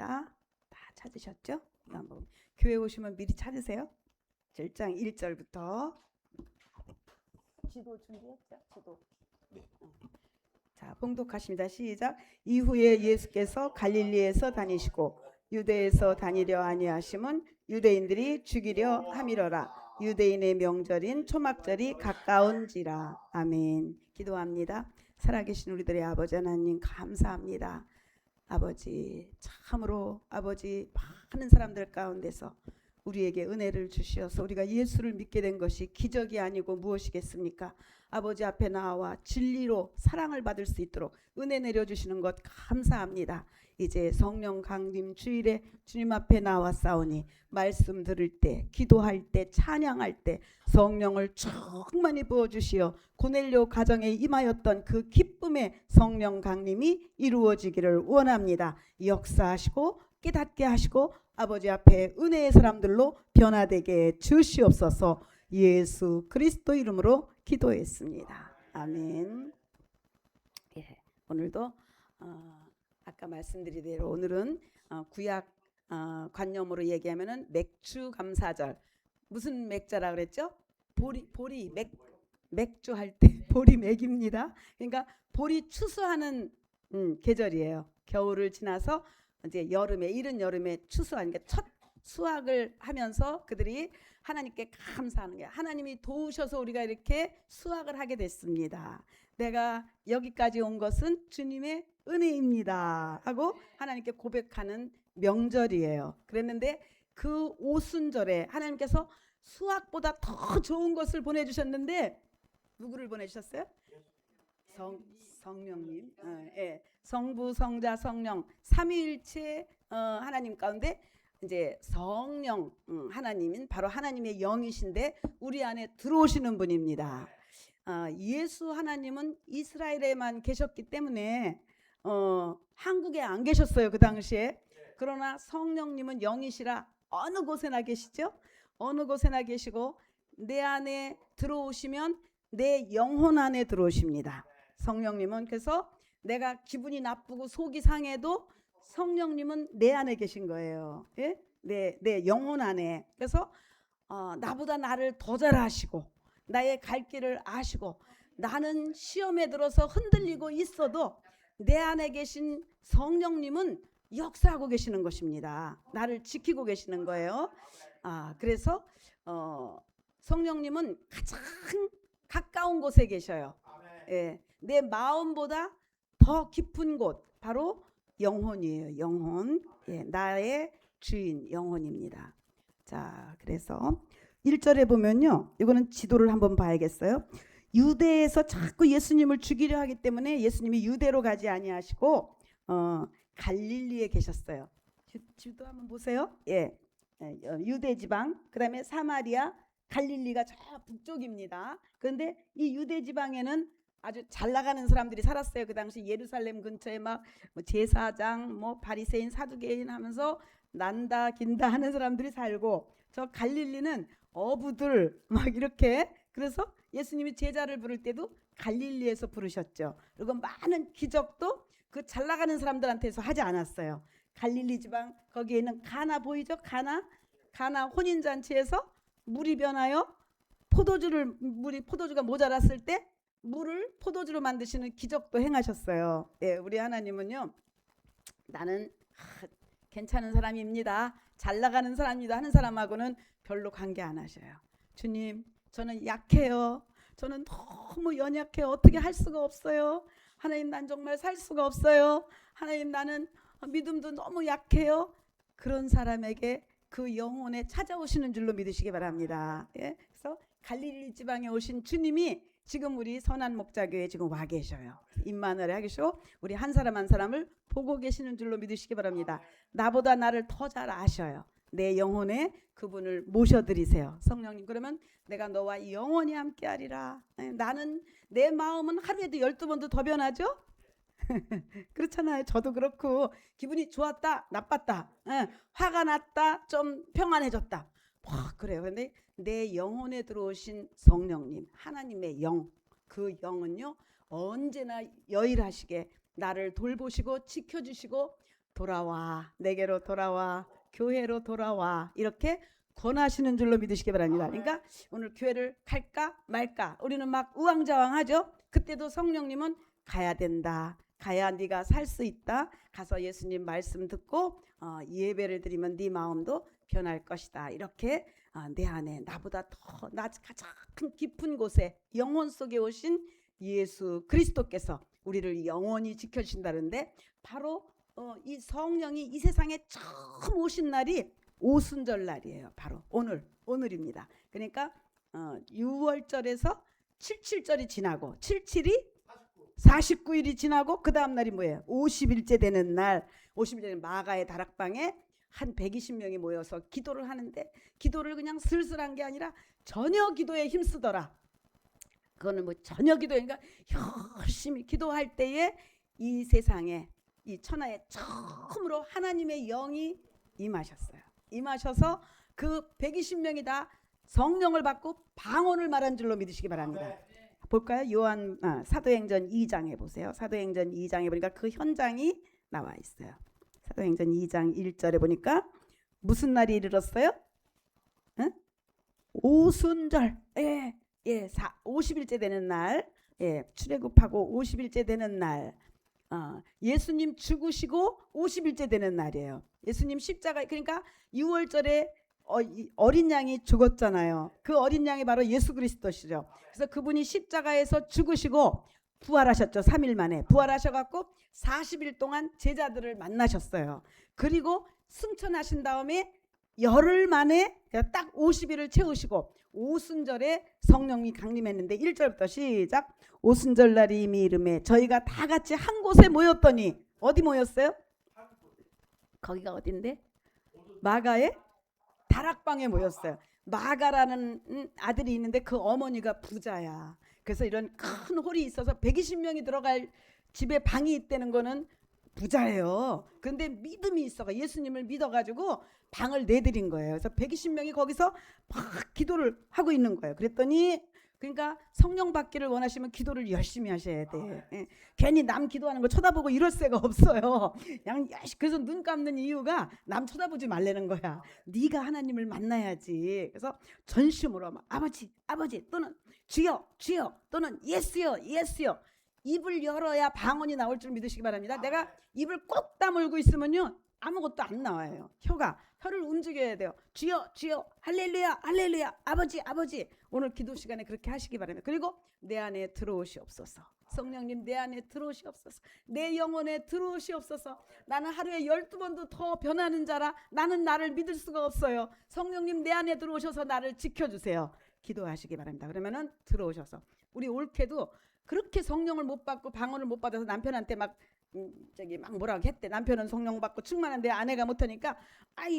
있습니다. 다 찾으셨죠? 이거 한번 교회 오시면 미리 찾으세요. 7장 1절부터. 지도 준비했죠? 지도. 자, 봉독하십니다. 시작. 이후에 예수께서 갈릴리에서 다니시고 유대에서 다니려 아니하심은 유대인들이 죽이려 함이러라. 유대인의 명절인 초막절이 가까운지라. 아멘. 기도합니다. 살아계신 우리들의 아버지 하나님 감사합니다. 아버지, 참으로 아버지 많은 사람들 가운데서 우리에게 은혜를 주시어서 우리가 예수를 믿게 된 것이 기적이 아니고 무엇이겠습니까? 아버지 앞에 나와 진리로 사랑을 받을 수 있도록 은혜 내려주시는 것 감사합니다. 이제 성령 강림 주일에 주님 앞에 나왔사오니 말씀 들을 때, 기도할 때, 찬양할 때 성령을 충만히 부어주시어 고넬료 가정에 임하였던 그 기쁨의 성령 강림이 이루어지기를 원합니다. 역사하시고 깨닫게 하시고 아버지 앞에 은혜의 사람들로 변화되게 주시옵소서. 예수 그리스도 이름으로 기도했습니다. 아멘. 예, 오늘도 아까 말씀드린 대로 오늘은 구약 관념으로 얘기하면은 맥주 감사절. 무슨 맥자라 그랬죠? 보리 맥주 할 때 보리 맥입니다. 그러니까 보리 추수하는 계절이에요. 겨울을 지나서 이제 여름에 이른 여름에 추수하는 게 첫 수확을 하면서 그들이 하나님께 감사하는 게 하나님이 도우셔서 우리가 이렇게 수확을 하게 됐습니다. 내가 여기까지 온 것은 주님의 은혜입니다 하고 하나님께 고백하는 명절이에요. 그랬는데 그 오순절에 하나님께서 수확보다 더 좋은 것을 보내주셨는데 누구를 보내주셨어요? 성령님. 예. 성부 성자 성령 삼위일체 하나님 가운데 이제 성령 하나님인 바로 하나님의 영이신데 우리 안에 들어오시는 분입니다. 예수 하나님은 이스라엘에만 계셨기 때문에 한국에 안 계셨어요. 그 당시에. 그러나 성령님은 영이시라 어느 곳에나 계시죠. 어느 곳에나 계시고 내 안에 들어오시면 내 영혼 안에 들어오십니다. 성령님은. 그래서 내가 기분이 나쁘고 속이 상해도 성령님은 내 안에 계신 거예요. 예? 내 영혼 안에. 그래서 나보다 나를 더 잘 아시고 나의 갈 길을 아시고 나는 시험에 들어서 흔들리고 있어도 내 안에 계신 성령님은 역사하고 계시는 것입니다. 나를 지키고 계시는 거예요. 그래서 성령님은 가장 가까운 곳에 계셔요. 예, 내 마음보다 더 깊은 곳 바로 영혼이에요. 영혼. 예, 나의 주인 영혼입니다. 자, 그래서 1절에 보면요. 이거는 지도를 한번 봐야겠어요. 유대에서 자꾸 예수님을 죽이려 하기 때문에 예수님이 유대로 가지 아니하시고 갈릴리에 계셨어요. 지도 한번 보세요. 예, 유대 지방, 그다음에 사마리아, 갈릴리가 저 북쪽입니다. 그런데 이 유대 지방에는 아주 잘 나가는 사람들이 살았어요. 그 당시 예루살렘 근처에 막 제사장, 바리새인, 사두개인 하면서 난다 긴다 하는 사람들이 살고 저 갈릴리는 어부들 막 이렇게. 그래서 예수님이 제자를 부를 때도 갈릴리에서 부르셨죠. 그리고 많은 기적도 그 잘 나가는 사람들한테서 하지 않았어요. 갈릴리 지방 거기에 있는 가나 보이죠? 가나 혼인잔치에서 물이 변하여 포도주가 모자랐을 때 물을 포도주로 만드시는 기적도 행하셨어요. 예, 우리 하나님은요. 나는 괜찮은 사람입니다. 잘 나가는 사람입니다 하는 사람하고는 별로 관계 안 하셔요. 주님, 저는 약해요. 저는 너무 연약해요. 어떻게 할 수가 없어요. 하나님, 난 정말 살 수가 없어요. 하나님, 나는 믿음도 너무 약해요. 그런 사람에게 그 영혼에 찾아오시는 줄로 믿으시기 바랍니다. 예? 그래서 갈릴리 지방에 오신 주님이 지금 우리 선한 목자교회에 지금 와 계셔요. 임마누엘 하시고 우리 한 사람 한 사람을 보고 계시는 줄로 믿으시기 바랍니다. 나보다 나를 더 잘 아셔요. 내 영혼에 그분을 모셔드리세요. 성령님, 그러면 내가 너와 영원히 함께하리라. 나는 내 마음은 하루에도 12번도 더 변하죠. 그렇잖아요. 저도 그렇고 기분이 좋았다 나빴다, 화가 났다 좀 평안해졌다, 그래요. 그런데 내 영혼에 들어오신 성령님 하나님의 영, 그 영은요 언제나 여일하시게 나를 돌보시고 지켜주시고 돌아와, 내게로 돌아와, 교회로 돌아와, 이렇게 권하시는 줄로 믿으시기 바랍니다. 그러니까 오늘 교회를 갈까 말까 우리는 막 우왕좌왕하죠. 그때도 성령님은 가야 된다, 가야 네가 살 수 있다, 가서 예수님 말씀 듣고 예배를 드리면 네 마음도 변할 것이다. 이렇게 내 안에 나보다 더 가장 깊은 곳에 영혼 속에 오신 예수 그리스도께서 우리를 영원히 지켜주신다는데, 바로 이 성령이 이 세상에 처음 오신 날이 오순절 날이에요. 바로 오늘입니다. 그러니까 6월절에서 77절이 지나고 77이 49일이 지나고 그 다음 날이 뭐예요? 50일째 되는 날. 50일째 마가의 다락방에 한 120명이 모여서 기도를 하는데, 기도를 그냥 슬슬한 게 아니라 전혀 기도에 힘쓰더라. 그거는 뭐 전혀 기도, 그러니까 열심히 기도할 때에 이 세상에, 이 천하에 처음으로 하나님의 영이 임하셨어요. 임하셔서 그 120명이 다 성령을 받고 방언을 말한 줄로 믿으시기 바랍니다. 볼까요? 사도행전 2장에 보세요. 사도행전 2장에 보니까 그 현장이 나와 있어요. 사도행전 2장 1절에 보니까 무슨 날이 이르렀어요? 응? 오순절. 50일째 되는 날. 출애굽하고 50일째 되는 날. 예수님 죽으시고 50일째 되는 날이에요. 예수님 십자가, 그러니까 6월절에 어린 양이 죽었잖아요. 그 어린 양이 바로 예수 그리스도시죠. 그래서 그분이 십자가에서 죽으시고 부활하셨죠. 3일 만에 부활하셔갖고 40일 동안 제자들을 만나셨어요. 그리고 승천하신 다음에 열흘 만에 딱 50일을 채우시고 오순절에 성령이 강림했는데, 1절부터 시작. 오순절 날이 이미 이름에 저희가 다 같이 한 곳에 모였더니, 어디 모였어요? 거기가 어딘데? 마가의 다락방에 모였어요. 마가라는 아들이 있는데 그 어머니가 부자야. 그래서 이런 큰 홀이 있어서 120명이 들어갈 집에 방이 있다는 거는 부자예요. 그런데 믿음이 있어가 예수님을 믿어가지고 방을 내드린 거예요. 그래서 120명이 거기서 막 기도를 하고 있는 거예요. 그랬더니, 그러니까 성령 받기를 원하시면 기도를 열심히 하셔야 돼. 괜히 남 기도하는 거 쳐다보고 이럴 새가 없어요. 그냥 그래서 눈 감는 이유가 남 쳐다보지 말라는 거야. 네가 하나님을 만나야지. 그래서 전심으로 막 아버지 또는 주여 또는 예수여 입을 열어야 방언이 나올 줄 믿으시기 바랍니다. 내가 입을 꼭 다물고 있으면요 아무것도 안 나와요. 혀를 움직여야 돼요. 주여 할렐루야 아버지. 오늘 기도 시간에 그렇게 하시기 바랍니다. 그리고 내 안에 들어오시옵소서. 성령님 내 안에 들어오시옵소서. 내 영혼에 들어오시옵소서. 나는 하루에 12번도 더 변하는 자라 나는 나를 믿을 수가 없어요. 성령님 내 안에 들어오셔서 나를 지켜주세요. 기도하시기 바랍니다. 그러면은 들어오셔서, 우리 올케도 그렇게 성령을 못 받고 방언을 못 받아서 남편한테 막 뭐라고 했대. 남편은 성령 받고 충만한데 아내가 못하니까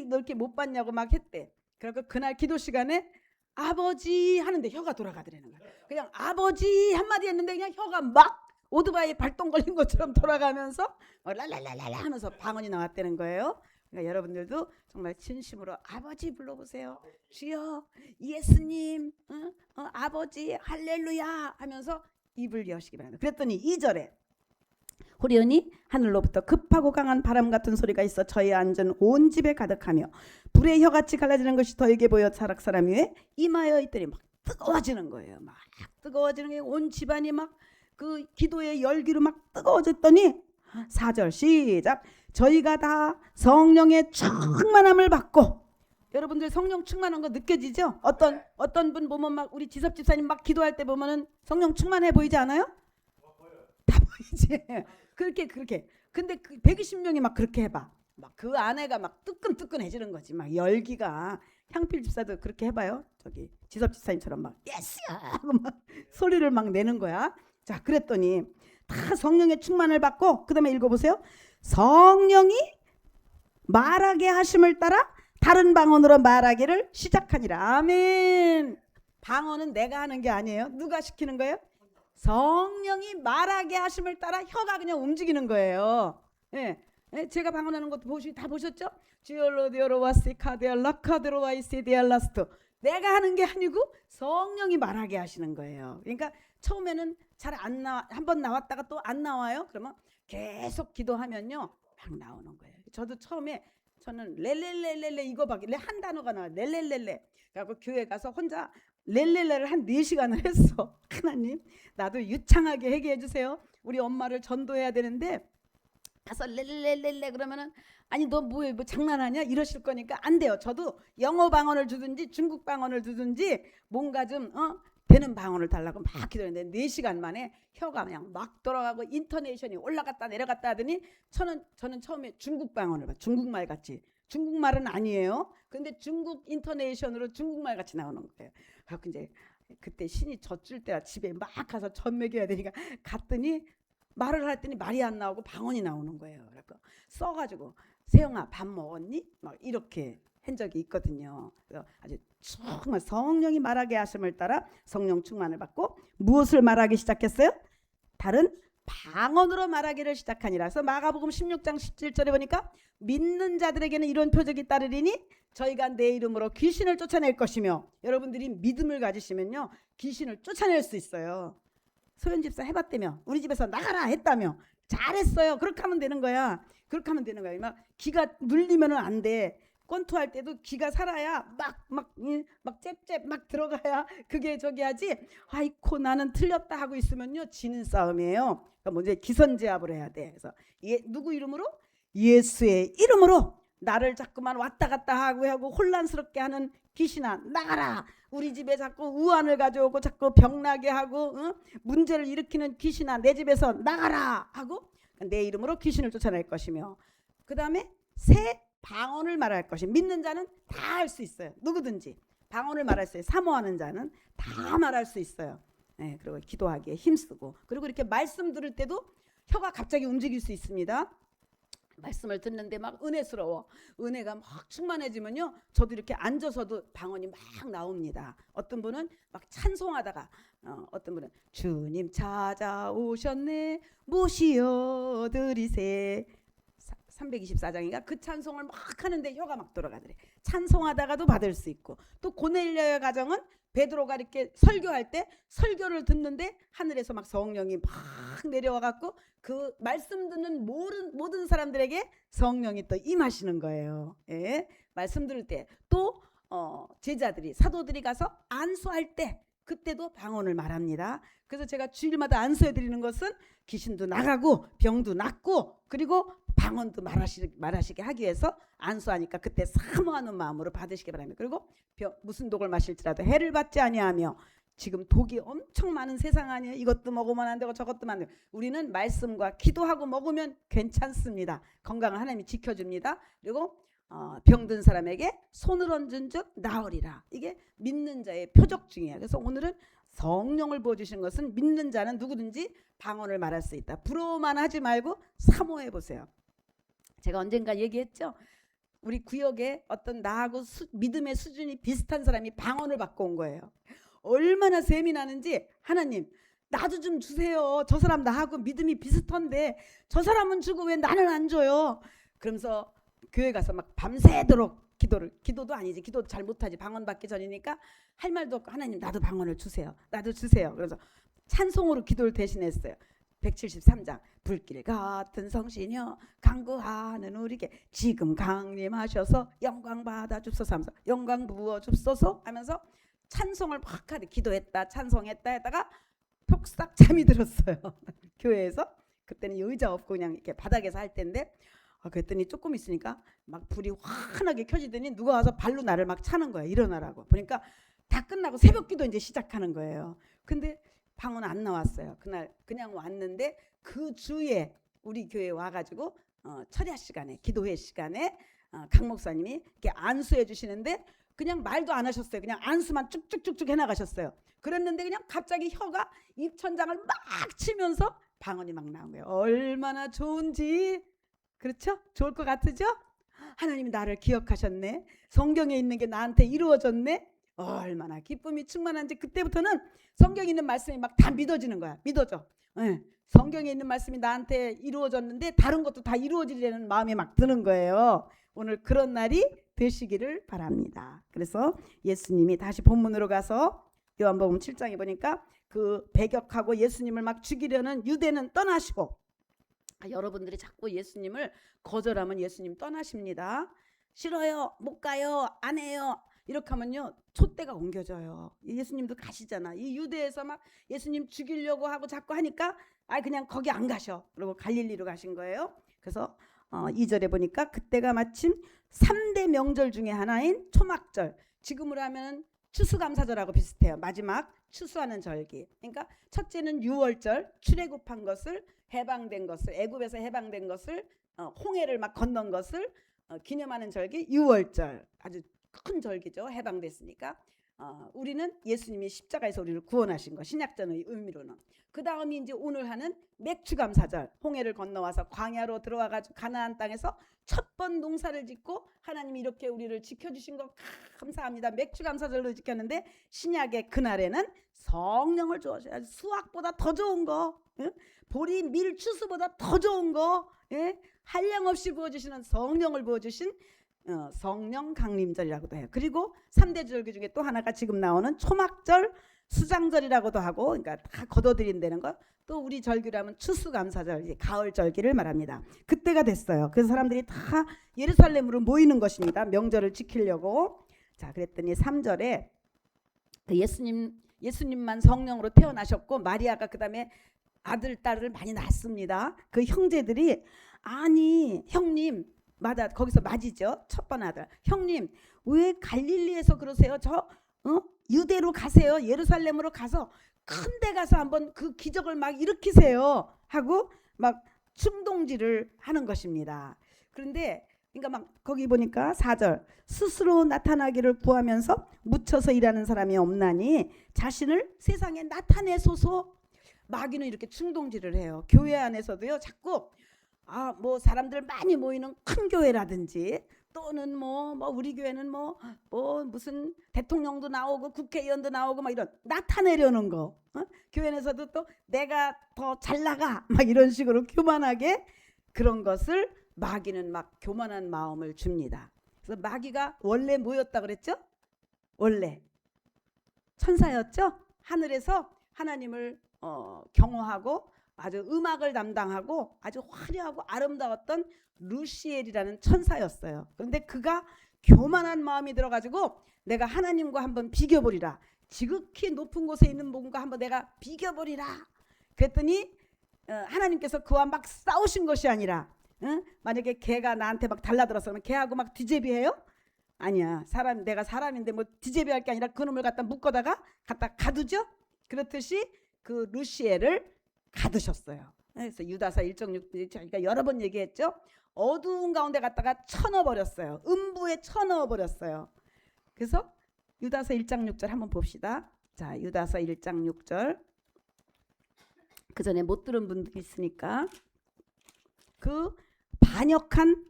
너 이렇게 못 받냐고 막 했대. 그러니까 그날 기도 시간에 아버지 하는데 혀가 돌아가더라는 거야. 그냥 아버지 한마디 했는데 그냥 혀가 막 오토바이 발동 걸린 것처럼 돌아가면서 랄랄랄랄 하면서 방언이 나왔다는 거예요. 그러니까 여러분들도 정말 진심으로 아버지 불러보세요. 주여 예수님 아버지 할렐루야 하면서 입을 여시기 바랍니다. 그랬더니 2절에 호련히 하늘로부터 급하고 강한 바람 같은 소리가 있어 저희 앉은 온 집에 가득하며 불의 혀같이 갈라지는 것이 저에게 보여 사람 위에 임하여 있더니 막 뜨거워지는 거예요. 막 뜨거워지는 게 온 집안이 막 그 기도의 열기로 막 뜨거워졌더니 4절 시작. 저희가 다 성령의 충만함을 받고, 여러분들 성령 충만한 거 느껴지죠? 어떤 분 보면 막 우리 지섭 집사님 막 기도할 때 보면은 성령 충만해 보이지 않아요? 다 보이지. 그렇게. 근데 그 120명이 막 그렇게 해봐. 막 그 아내가 막 뜨끈뜨끈해지는 거지. 막 열기가. 향필 집사도 그렇게 해봐요. 저기 지섭 집사님처럼 막 예스 하고 막 소리를 막 내는 거야. 자, 그랬더니 다 성령의 충만을 받고, 그다음에 읽어보세요. 성령이 말하게 하심을 따라 다른 방언으로 말하기를 시작하니라. 아멘. 방언은 내가 하는 게 아니에요. 누가 시키는 거예요? 성령이 말하게 하심을 따라 혀가 그냥 움직이는 거예요. 제가 방언하는 것도 다 보셨죠? 주얼로디오로와시카데알라카데로와이시디알라스트. 내가 하는 게 아니고 성령이 말하게 하시는 거예요. 그러니까 처음에는 잘 안 나와, 한번 나왔다가 또 안 나와요. 그러면 계속 기도하면요 막 나오는 거예요. 저도 처음에 저는 렐렐렐렐레 이거밖에 한 단어가 나와. 렐렐렐레. 그래갖고 교회 가서 혼자 렐렐레를 한 4시간을 했어. 하나님 나도 유창하게 하게 해주세요. 우리 엄마를 전도해야 되는데 가서 렐렐렐레 그러면은 아니 너 뭐해 뭐 장난하냐 이러실 거니까 안 돼요. 저도 영어 방언을 주든지 중국 방언을 주든지 뭔가 좀 되는 방언을 달라고 막 기도했는데 4시간 만에 혀가 그냥 막 돌아가고 인터네이션이 올라갔다 내려갔다 하더니 저는 처음에 중국 방언을 봐. 중국말 같이. 중국말은 아니에요. 근데 중국 인터네이션으로 중국말 같이 나오는 거예요. 그래서 이제 그때 신이 젖줄 때라 집에 막 가서 젖 먹여야 되니까 갔더니 말을 했더니 말이 안 나오고 방언이 나오는 거예요. 그래서 써가지고 세영아 밥 먹었니? 막 이렇게 한 적이 있거든요. 그래서 아주 정말 성령이 말하게 하심을 따라 성령 충만을 받고 무엇을 말하기 시작했어요? 다른 방언으로 말하기를 시작하니라서 마가복음 16장 17절에 보니까 믿는 자들에게는 이런 표적이 따르리니 저희가 내 이름으로 귀신을 쫓아낼 것이며 여러분들이 믿음을 가지시면요 귀신을 쫓아낼 수 있어요. 소연 집사 해봤다며 우리 집에서 나가라 했다며 잘했어요. 그렇게 하면 되는 거야. 그렇게 하면 되는 거야. 막 기가 눌리면은 안 돼. 권투할 때도 기가 살아야 막 잽잽 막 들어가야 그게 저기 하지. 아이코 나는 틀렸다 하고 있으면요 지는 싸움이에요. 그러니까 먼저 기선제압을 해야 돼. 그래서 누구 이름으로? 예수의 이름으로 나를 자꾸만 왔다 갔다 하고 혼란스럽게 하는 귀신아 나가라. 우리 집에 자꾸 우환을 가져오고 자꾸 병나게 하고 문제를 일으키는 귀신아 내 집에서 나가라 하고 내 이름으로 귀신을 쫓아낼 것이며 그 다음에 새 방언을 말할 것이 믿는 자는 다 할 수 있어요. 누구든지 방언을 말할 수 있어요. 사모하는 자는 다 말할 수 있어요. 네, 그리고 기도하기에 힘쓰고 그리고 이렇게 말씀 들을 때도 혀가 갑자기 움직일 수 있습니다. 말씀을 듣는데 막 은혜스러워. 은혜가 막 충만해지면요 저도 이렇게 앉아서도 방언이 막 나옵니다. 어떤 분은 막 찬송하다가 어떤 분은 주님 찾아오셨네 모시어 드리세 324장인가 그 찬송을 막 하는데 혀가 막 돌아가더래. 찬송하다가도 받을 수 있고 또 고넬료의 가정은 베드로가 이렇게 설교할 때 설교를 듣는데 하늘에서 막 성령이 막 내려와 갖고 그 말씀 듣는 모든 사람들에게 성령이 또 임하시는 거예요. 예? 말씀 들을 때 또 제자들이 사도들이 가서 안수할 때 그때도 방언을 말합니다. 그래서 제가 주일마다 안수해 드리는 것은 귀신도 나가고 병도 낫고 그리고 방언도 말하시게 하기 위해서 안수하니까 그때 사모하는 마음으로 받으시기 바랍니다. 그리고 무슨 독을 마실지라도 해를 받지 아니하며 지금 독이 엄청 많은 세상 아니에요. 이것도 먹으면 안 되고 저것도 안 되고 우리는 말씀과 기도하고 먹으면 괜찮습니다. 건강을 하나님이 지켜줍니다. 그리고 병든 사람에게 손을 얹은 즉 나으리라. 이게 믿는 자의 표적 중이에요. 그래서 오늘은 성령을 부어주신 것은 믿는 자는 누구든지 방언을 말할 수 있다. 부러워만 하지 말고 사모해 보세요. 제가 언젠가 얘기했죠. 우리 구역에 어떤 나하고 믿음의 수준이 비슷한 사람이 방언을 받고 온 거예요. 얼마나 셈이 나는지 하나님 나도 좀 주세요. 저 사람 나하고 믿음이 비슷한데 저 사람은 주고 왜 나는 안 줘요. 그러면서 교회 가서 막 밤새도록 기도도 아니지. 기도도 잘 못하지. 방언 받기 전이니까 할 말도 없고 하나님 나도 방언을 주세요. 나도 주세요. 그래서 찬송으로 기도를 대신했어요. 173장 불길 같은 성신여 강구하는 우리에게 지금 강림하셔서 영광 받아 줍소서 하면서 영광 부어 줍소서 하면서 찬송을 막 하되 기도했다 찬송했다 했다가 폭삭 잠이 들었어요. 교회에서 그때는 의자 없고 그냥 이렇게 바닥에서 할 때인데 그랬더니 조금 있으니까 막 불이 환하게 켜지더니 누가 와서 발로 나를 막 차는 거야. 일어나라고. 보니까 다 끝나고 새벽기도 이제 시작하는 거예요. 근데 방언 안 나왔어요. 그날 그냥 왔는데 그 주에 우리 교회에 와가지고 철야 시간에 기도회 시간에 강 목사님이 이렇게 안수해 주시는데 그냥 말도 안 하셨어요. 그냥 안수만 쭉쭉쭉쭉 해나가셨어요. 그랬는데 그냥 갑자기 혀가 입천장을 막 치면서 방언이 막 나온 거예요. 얼마나 좋은지. 그렇죠? 좋을 것 같으죠? 하나님이 나를 기억하셨네. 성경에 있는 게 나한테 이루어졌네. 얼마나 기쁨이 충만한지 그때부터는 성경에 있는 말씀이 막 다 믿어지는 거야. 믿어져. 네. 성경에 있는 말씀이 나한테 이루어졌는데 다른 것도 다 이루어지려는 마음이 막 드는 거예요. 오늘 그런 날이 되시기를 바랍니다. 그래서 예수님이 다시 본문으로 가서 요한복음 7장에 보니까 그 배격하고 예수님을 막 죽이려는 유대는 떠나시고 여러분들이 자꾸 예수님을 거절하면 예수님 떠나십니다. 싫어요, 못 가요, 안 해요. 이렇게 하면요 촛대가 옮겨져요. 예수님도 가시잖아. 이 유대에서 막 예수님 죽이려고 하고 자꾸 하니까 그냥 거기 안 가셔. 그리고 갈릴리로 가신 거예요. 그래서 2절에 보니까 그때가 마침 3대 명절 중에 하나인 초막절, 지금으로 하면 추수감사절하고 비슷해요. 마지막 추수하는 절기. 그러니까 첫째는 유월절, 출애굽한 것을, 해방된 것을, 애굽에서 해방된 것을, 홍해를 막 건넌 것을 기념하는 절기 유월절. 아주 큰 절기죠. 해방됐으니까. 우리는 예수님이 십자가에서 우리를 구원하신 거, 신약전의 의미로는. 그 다음이 이제 오늘 하는 맥추감사절, 홍해를 건너와서 광야로 들어와가지고 가나안 땅에서 첫 번 농사를 짓고 하나님이 이렇게 우리를 지켜주신 거 감사합니다. 맥추감사절로 지켰는데, 신약의 그날에는 성령을 주어셔야 수확보다 더 좋은 거, 보리 밀 추수보다 더 좋은 거, 한량없이 부어주시는 성령을 부어주신 성령 강림절이라고도 해요. 그리고 3대 절기 중에 또 하나가 지금 나오는 초막절, 수장절이라고도 하고, 그러니까 다 거둬들인다는 거. 또 우리 절기라면 추수감사절, 가을 절기를 말합니다. 그때가 됐어요. 그래서 사람들이 다 예루살렘으로 모이는 것입니다. 명절을 지키려고. 자, 그랬더니 3절에 예수님만 성령으로 태어나셨고, 마리아가 그 다음에 아들, 딸을 많이 낳습니다. 그 형제들이, 아니 형님, 거기서 맞이죠. 첫 번 아들. 형님, 왜 갈릴리에서 그러세요? 유대로 가세요. 예루살렘으로 가서 큰 데 가서 한번 그 기적을 막 일으키세요. 하고 막 충동질을 하는 것입니다. 그런데 그러니까 막 거기 보니까 4절, 스스로 나타나기를 구하면서 묻혀서 일하는 사람이 없나니 자신을 세상에 나타내소서. 마귀는 이렇게 충동질을 해요. 교회 안에서도요, 자꾸 뭐 사람들 많이 모이는 큰 교회라든지, 또는 뭐 우리 교회는 뭐 무슨 대통령도 나오고 국회의원도 나오고 막 이런 나타내려는 거, 교회 안에서도 또 내가 더 잘 나가 막 이런 식으로 교만하게, 그런 것을 마귀는 막 교만한 마음을 줍니다. 그래서 마귀가 원래 뭐였다 그랬죠? 원래 천사였죠. 하늘에서 하나님을 경호하고 아주 음악을 담당하고 아주 화려하고 아름다웠던 루시엘이라는 천사였어요. 그런데 그가 교만한 마음이 들어가지고 내가 하나님과 한번 비교보리라, 지극히 높은 곳에 있는 분과 한번 내가 비교보리라 그랬더니 하나님께서 그와 막 싸우신 것이 아니라, 만약에 개가 나한테 막 달라들었으면 개하고 막 뒤제비해요? 아니야. 내가 사람인데 뭐 뒤제비할 게 아니라 그놈을 갖다 묶어다가 갖다 가두죠. 그렇듯이 그 루시엘을 가두셨어요. 그래서 유다서 1.6 저희가 여러 번 얘기했죠. 어두운 가운데 갖다가 쳐넣어버렸어요. 음부에 쳐넣어버렸어요. 그래서 유다서 1장 6절 한번 봅시다. 자, 유다서 1장 6절. 그 전에 못 들은 분들이 있으니까, 그 반역한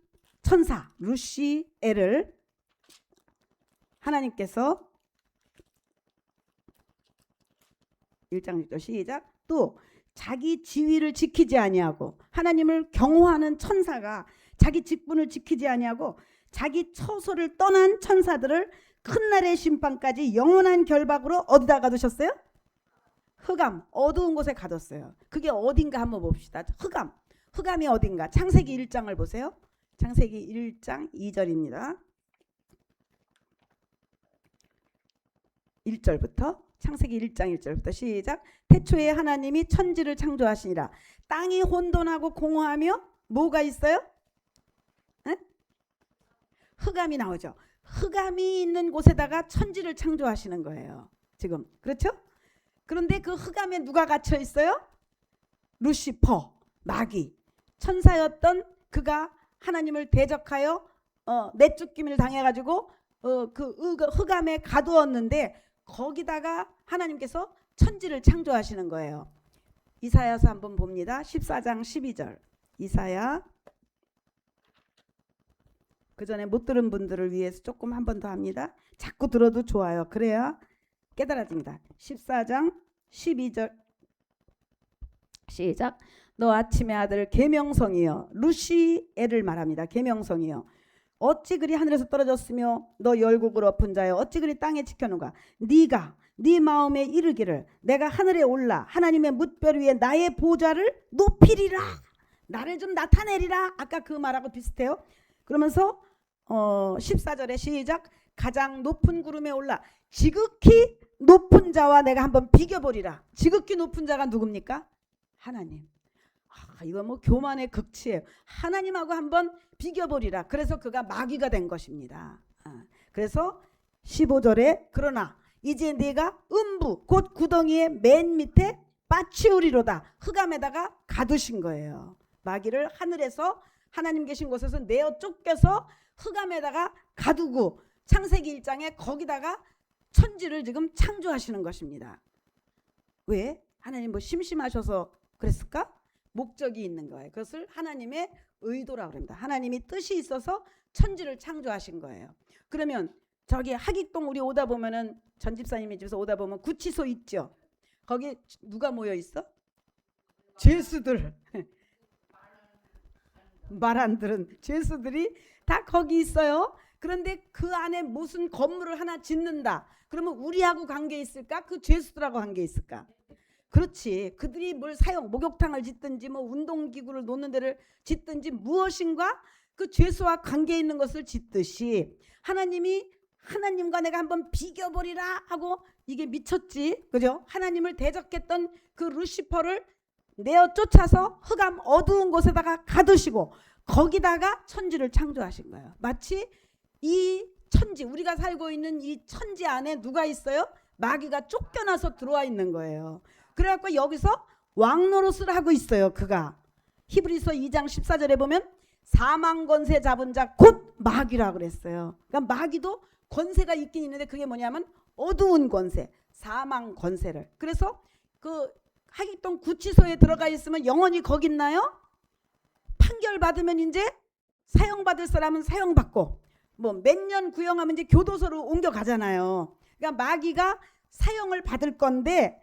천사 루시엘을 하나님께서 1장 6절 시작. 또 자기 지위를 지키지 아니하고, 하나님을 경호하는 천사가 자기 직분을 지키지 아니하고 자기 처소를 떠난 천사들을 큰 날의 심판까지 영원한 결박으로 어디다 가두셨어요? 흑암, 어두운 곳에 가뒀어요. 그게 어딘가 한번 봅시다. 흑암이 어딘가. 창세기 1장을 보세요. 창세기 1장 2절입니다. 1절부터, 창세기 1장 1절부터 시작. 태초에 하나님이 천지를 창조하시니라. 땅이 혼돈하고 공허하며 뭐가 있어요? 흑암이 나오죠. 흑암이 있는 곳에다가 천지를 창조하시는 거예요. 지금 그렇죠? 그런데 그 흑암에 누가 갇혀 있어요? 루시퍼, 마귀. 천사였던 그가 하나님을 대적하여 내쫓김을 당해가지고 그 흑암에 가두었는데, 거기다가 하나님께서 천지를 창조하시는 거예요. 이사야서 한번 봅니다. 14장 12절. 이사야. 그 전에 못 들은 분들을 위해서 조금 한 번 더 합니다. 자꾸 들어도 좋아요. 그래야 깨달아집니다. 14장 12절 시작. 너 아침의 아들 계명성이여. 루시엘을 말합니다. 계명성이여. 어찌 그리 하늘에서 떨어졌으며 너 열국을 엎은 자여 어찌 그리 땅에 지켜놓가. 네가 네 마음에 이르기를 내가 하늘에 올라 하나님의 뭇별 위에 나의 보좌를 높이리라. 나를 좀 나타내리라. 아까 그 말하고 비슷해요. 그러면서 14절에 시작. 가장 높은 구름에 올라 지극히 높은 자와 내가 한번 비교보리라. 지극히 높은 자가 누굽니까? 하나님. 이거 뭐 교만의 극치예요. 하나님하고 한번 비교보리라. 그래서 그가 마귀가 된 것입니다. 그래서 15절에 그러나 이제 네가 음부 곧 구덩이의 맨 밑에 빠치우리로다. 흑암에다가 가두신 거예요. 마귀를 하늘에서 하나님 계신 곳에서 내어 쫓겨서 흑암에다가 가두고 창세기 1장에 거기다가 천지를 지금 창조하시는 것입니다. 왜? 하나님 뭐 심심하셔서 그랬을까? 목적이 있는 거예요. 그것을 하나님의 의도라고 합니다. 하나님이 뜻이 있어서 천지를 창조하신 거예요. 그러면 저기 하객동 우리 오다 보면은 전 집사님의 집에서 오다 보면 구치소 있죠. 거기 누가 모여 있어? 죄수들. 말 안 들은 죄수들이 다 거기 있어요. 그런데 그 안에 무슨 건물을 하나 짓는다. 그러면 우리하고 관계 있을까? 그 죄수들하고 관계 있을까? 그렇지. 그들이 뭘 목욕탕을 짓든지 뭐 운동기구를 놓는 데를 짓든지 무엇인가 그 죄수와 관계 있는 것을 짓듯이 하나님이 하나님과 내가 한번 비교보리라 하고 이게 미쳤지. 그죠? 하나님을 대적했던 그 루시퍼를 내어 쫓아서 흑암 어두운 곳에다가 가두시고 거기다가 천지를 창조하신 거예요. 마치 이 천지 우리가 살고 있는 이 천지 안에 누가 있어요? 마귀가 쫓겨나서 들어와 있는 거예요. 그래갖고 여기서 왕노릇을 하고 있어요. 그가 히브리서 2장 14절에 보면 사망 권세 잡은 자 곧 마귀라고 그랬어요. 그러니까 마귀도 권세가 있긴 있는데 그게 뭐냐면 어두운 권세, 사망 권세를. 그래서 그 하객동 구치소에 들어가 있으면 영원히 거기 있나요? 판결 받으면 이제 사형받을 사람은 사형받고 뭐 몇 년 구형하면 이제 교도소로 옮겨가잖아요. 그러니까 마귀가 사형을 받을 건데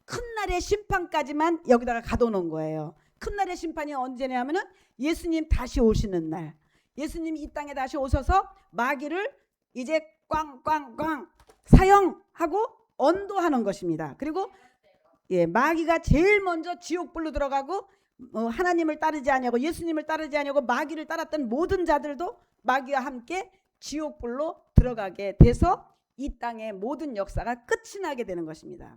큰 날의 심판까지만 여기다가 가둬놓은 거예요. 큰 날의 심판이 언제냐면은 예수님 다시 오시는 날. 예수님 이 땅에 다시 오셔서 마귀를 이제 꽝꽝꽝 사형하고 언도하는 것입니다. 그리고 마귀가 제일 먼저 지옥불로 들어가고 하나님을 따르지 아니하고 예수님을 따르지 아니하고 마귀를 따랐던 모든 자들도 마귀와 함께 지옥불로 들어가게 돼서 이 땅의 모든 역사가 끝이 나게 되는 것입니다.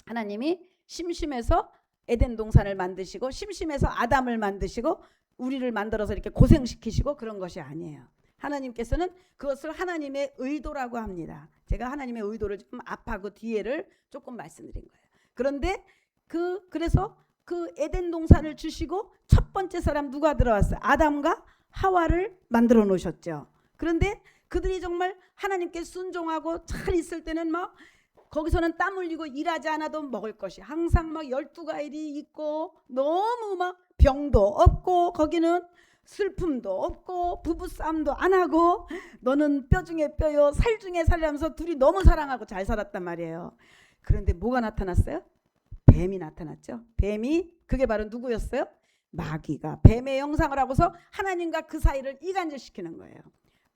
하나님이 심심해서 에덴 동산을 만드시고 심심해서 아담을 만드시고 우리를 만들어서 이렇게 고생시키시고 그런 것이 아니에요. 하나님께서는 그것을 하나님의 의도라고 합니다. 제가 하나님의 의도를 좀 앞하고 뒤에를 조금 말씀드린 거예요. 그런데 그래서 그 에덴 동산을 주시고 첫 번째 사람 누가 들어왔어요? 아담과 하와를 만들어 놓으셨죠. 그런데 그들이 정말 하나님께 순종하고 잘 있을 때는 막 거기서는 땀 흘리고 일하지 않아도 먹을 것이 항상 막 12과일이 있고 너무 막 병도 없고 거기는 슬픔도 없고 부부싸움도 안 하고 너는 뼈 중에 뼈요 살 중에 살이라면서 둘이 너무 사랑하고 잘 살았단 말이에요. 그런데 뭐가 나타났어요? 뱀이 나타났죠. 뱀이 그게 바로 누구였어요? 마귀가 뱀의 형상을 하고서 하나님과 그 사이를 이간질시키는 거예요.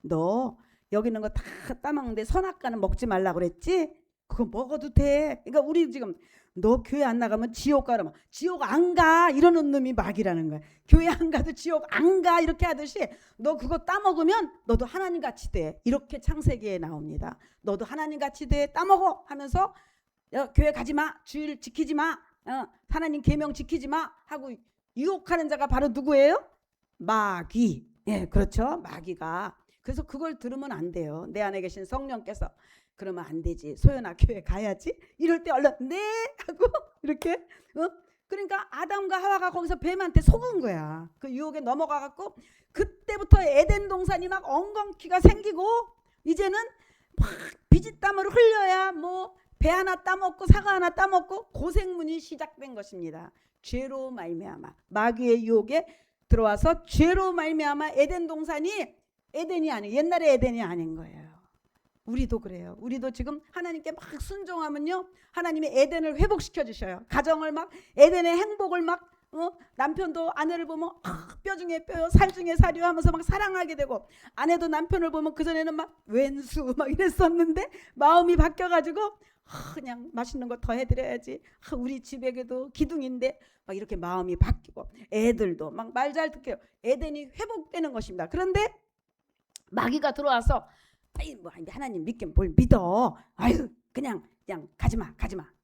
너 여기 있는 거 다 따먹는데 선악과는 먹지 말라고 그랬지? 그거 먹어도 돼. 그러니까 우리 지금 너 교회 안 나가면 지옥 가라면 지옥 안 가 이러는 놈이 마귀라는 거야. 교회 안 가도 지옥 안 가 이렇게 하듯이 너 그거 따먹으면 너도 하나님 같이 돼. 이렇게 창세기에 나옵니다. 너도 하나님 같이 돼 따먹어 하면서 교회 가지 마. 주일 지키지 마. 하나님 계명 지키지 마 하고 유혹하는 자가 바로 누구예요? 마귀. 예, 그렇죠. 마귀가. 그래서 그걸 들으면 안 돼요. 내 안에 계신 성령께서 그러면 안 되지. 소연아 교회 가야지. 이럴 때 얼른 네 하고 이렇게 그러니까 아담과 하와가 거기서 뱀한테 속은 거야. 그 유혹에 넘어가 갖고 그때부터 에덴 동산이 막 엉겅퀴가 생기고 이제는 막 비지땀을 흘려야 뭐 배 하나 따먹고 사과 하나 따먹고 고생문이 시작된 것입니다. 죄로 말미암아 마귀의 유혹에 들어와서 죄로 말미암아 에덴 동산이 에덴이 아니 옛날의 에덴이 아닌 거예요. 우리도 그래요. 우리도 지금 하나님께 막 순종하면요 하나님이 에덴을 회복시켜 주셔요. 가정을 막 에덴의 행복을 막 남편도 아내를 보면 뼈 중에 뼈요 살 중에 살이요 하면서 막 사랑하게 되고, 아내도 남편을 보면 그전에는 막 왼수 막 이랬었는데 마음이 바뀌어가지고 그냥 맛있는 거 더 해드려야지, 우리 집에게도 기둥인데 막 이렇게 마음이 바뀌고, 애들도 막 말 잘 듣게요. 에덴이 회복되는 것입니다. 그런데 마귀가 들어와서 아이 뭐 하나님 믿긴 뭘 믿어, 아유 그냥 가지마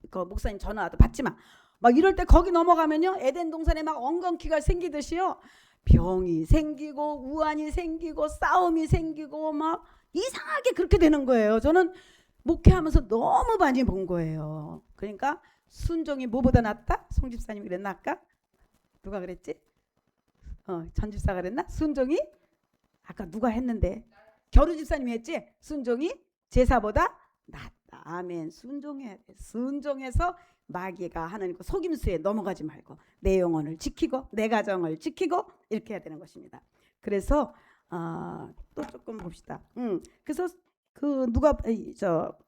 그 목사님 전화 와도 받지마 막 이럴 때 거기 넘어가면요 에덴 동산에 막 엉겅퀴가 생기듯이요 병이 생기고 우환이 생기고 싸움이 생기고 막 이상하게 그렇게 되는 거예요. 저는 목회하면서 너무 많이 본 거예요. 그러니까 순종이 뭐보다 낫다? 송 집사님이 그랬나 아까? 누가 그랬지? 전 집사가 그랬나? 순종이 아까 누가 했는데 겨루 집사님이 했지? 순종이 제사보다 낫다. 아멘. 순종해야 돼. 순종해서 마귀가 하는 그 속임수에 넘어가지 말고 내 영혼을 지키고 내 가정을 지키고 이렇게 해야 되는 것입니다. 그래서 또 조금 봅시다. 그래서 그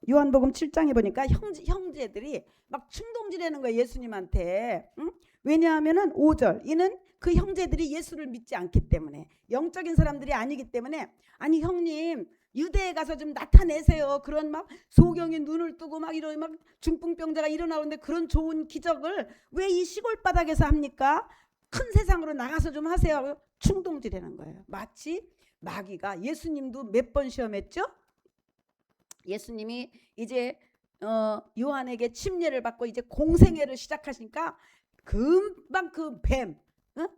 요한복음 7장에 보니까 형제들이 막 충동질하는 거예요 예수님한테. 왜냐하면은 5절 이는 그 형제들이 예수를 믿지 않기 때문에, 영적인 사람들이 아니기 때문에, 아니 형님 유대에 가서 좀 나타내세요. 그런 막 소경이 눈을 뜨고 막 이런 막 중풍병자가 일어나오는데 그런 좋은 기적을 왜 이 시골 바닥에서 합니까? 큰 세상으로 나가서 좀 하세요. 충동질하는 거예요. 마치 마귀가 예수님도 몇 번 시험했죠? 예수님이 이제 요한에게 침례를 받고 이제 공생애를 시작하시니까 금방 그 뱀,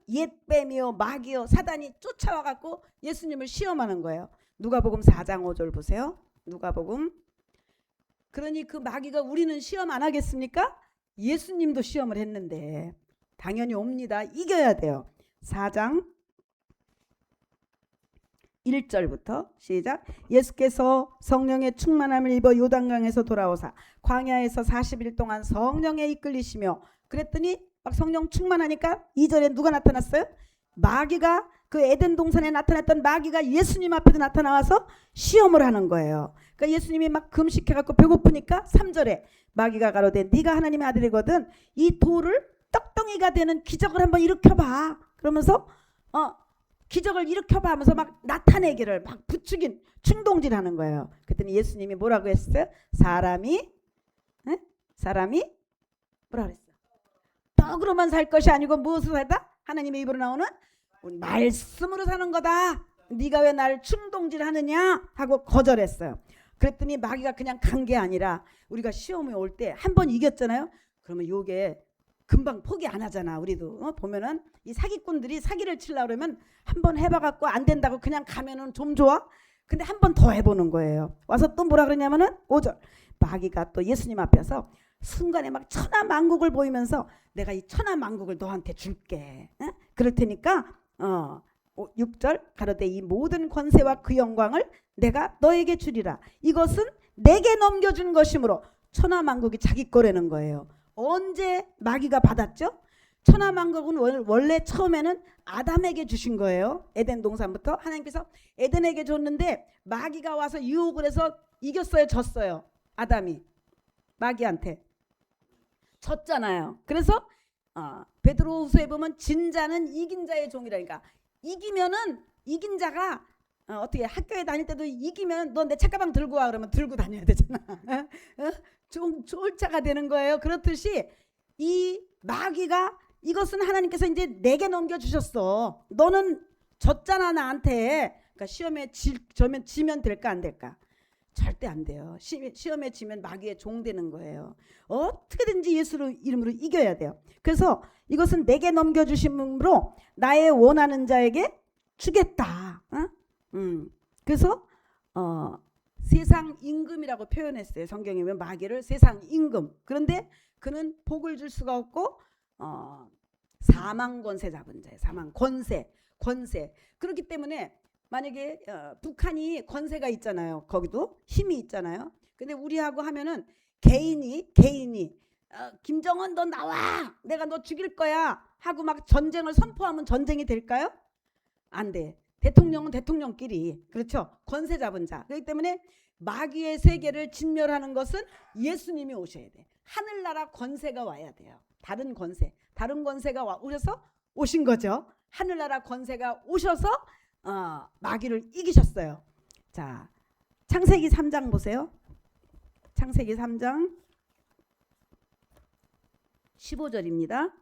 옛뱀이요 마귀요 사단이 쫓아와갖고 예수님을 시험하는 거예요. 누가복음 4장 5절 보세요. 누가복음. 그러니 그 마귀가 우리는 시험 안 하겠습니까? 예수님도 시험을 했는데 당연히 옵니다. 이겨야 돼요. 4장 1절부터 시작. 예수께서 성령의 충만함을 입어 요단강에서 돌아오사 광야에서 40일 동안 성령에 이끌리시며, 그랬더니 막 성령 충만하니까 2절에 누가 나타났어요? 마귀가, 그 에덴 동산에 나타났던 마귀가 예수님 앞에도 나타나와서 시험을 하는 거예요. 그러니까 예수님이 막 금식해갖고 배고프니까 3절에 마귀가 가로되 네가 하나님의 아들이거든 이 돌을 떡덩이가 되는 기적을 한번 일으켜봐. 그러면서 기적을 일으켜봐 하면서 막 나타내기를 막 부추긴 충동질하는 거예요. 그랬더니 예수님이 뭐라고 했어요? 사람이 뭐라 그랬어요? 떡으로만 살 것이 아니고 무엇으로 살다? 하나님의 입으로 나오는 말씀으로 사는 거다. 네가 왜 나를 충동질하느냐 하고 거절했어요. 그랬더니 마귀가 그냥 간 게 아니라 우리가 시험에 올 때 한 번 이겼잖아요. 그러면 요게 금방 포기 안 하잖아. 우리도 보면은 이 사기꾼들이 사기를 치려고 그러면 한 번 해봐갖고 안 된다고 그냥 가면은 좀 좋아. 근데 한 번 더 해보는 거예요. 와서 또 뭐라 그러냐면은 5절 마귀가 또 예수님 앞에서 순간에 막 천하만국을 보이면서 내가 이 천하만국을 너한테 줄게. 그럴 테니까 6절 가로되 이 모든 권세와 그 영광을 내가 너에게 주리라. 이것은 내게 넘겨준 것이므로 천하만국이 자기 거라는 거예요. 언제 마귀가 받았죠? 천하만국은 원래 처음에는 아담에게 주신 거예요. 에덴 동산부터 하나님께서 에덴에게 줬는데 마귀가 와서 유혹을 해서 이겼어요, 졌어요? 아담이 마귀한테 졌잖아요. 그래서 베드로후서에 보면 진자는 이긴 자의 종이라니까. 이기면은 이긴 자가 어떻게 학교에 다닐 때도 이기면 너 내 책가방 들고 와 그러면 들고 다녀야 되잖아. 좀 쫄자가 되는 거예요. 그렇듯이 이 마귀가 이것은 하나님께서 이제 내게 넘겨주셨어. 너는 졌잖아 나한테. 그러니까 시험에 지면 될까 안 될까? 절대 안 돼요. 시험에 지면 마귀의 종 되는 거예요. 어떻게든지 예수 이름으로 이겨야 돼요. 그래서 이것은 내게 넘겨주심으로 나의 원하는 자에게 주겠다. 그래서 세상 임금이라고 표현했어요. 성경에 보면 마귀를 세상 임금. 그런데 그는 복을 줄 수가 없고 사망 권세 잡은 자예요. 사망 권세. 그렇기 때문에 만약에 북한이 권세가 있잖아요. 거기도 힘이 있잖아요. 근데 우리하고 하면은 개인이 김정은 너 나와, 내가 너 죽일 거야 하고 막 전쟁을 선포하면 전쟁이 될까요? 안 돼. 대통령은 대통령끼리, 그렇죠? 권세 잡은 자. 그렇기 때문에 마귀의 세계를 진멸하는 것은 예수님이 오셔야 돼. 하늘나라 권세가 와야 돼요. 다른 권세, 다른 권세가 오셔서 오신 거죠. 하늘나라 권세가 오셔서 마귀를 이기셨어요. 자, 창세기 3장 보세요. 창세기 3장 15절입니다.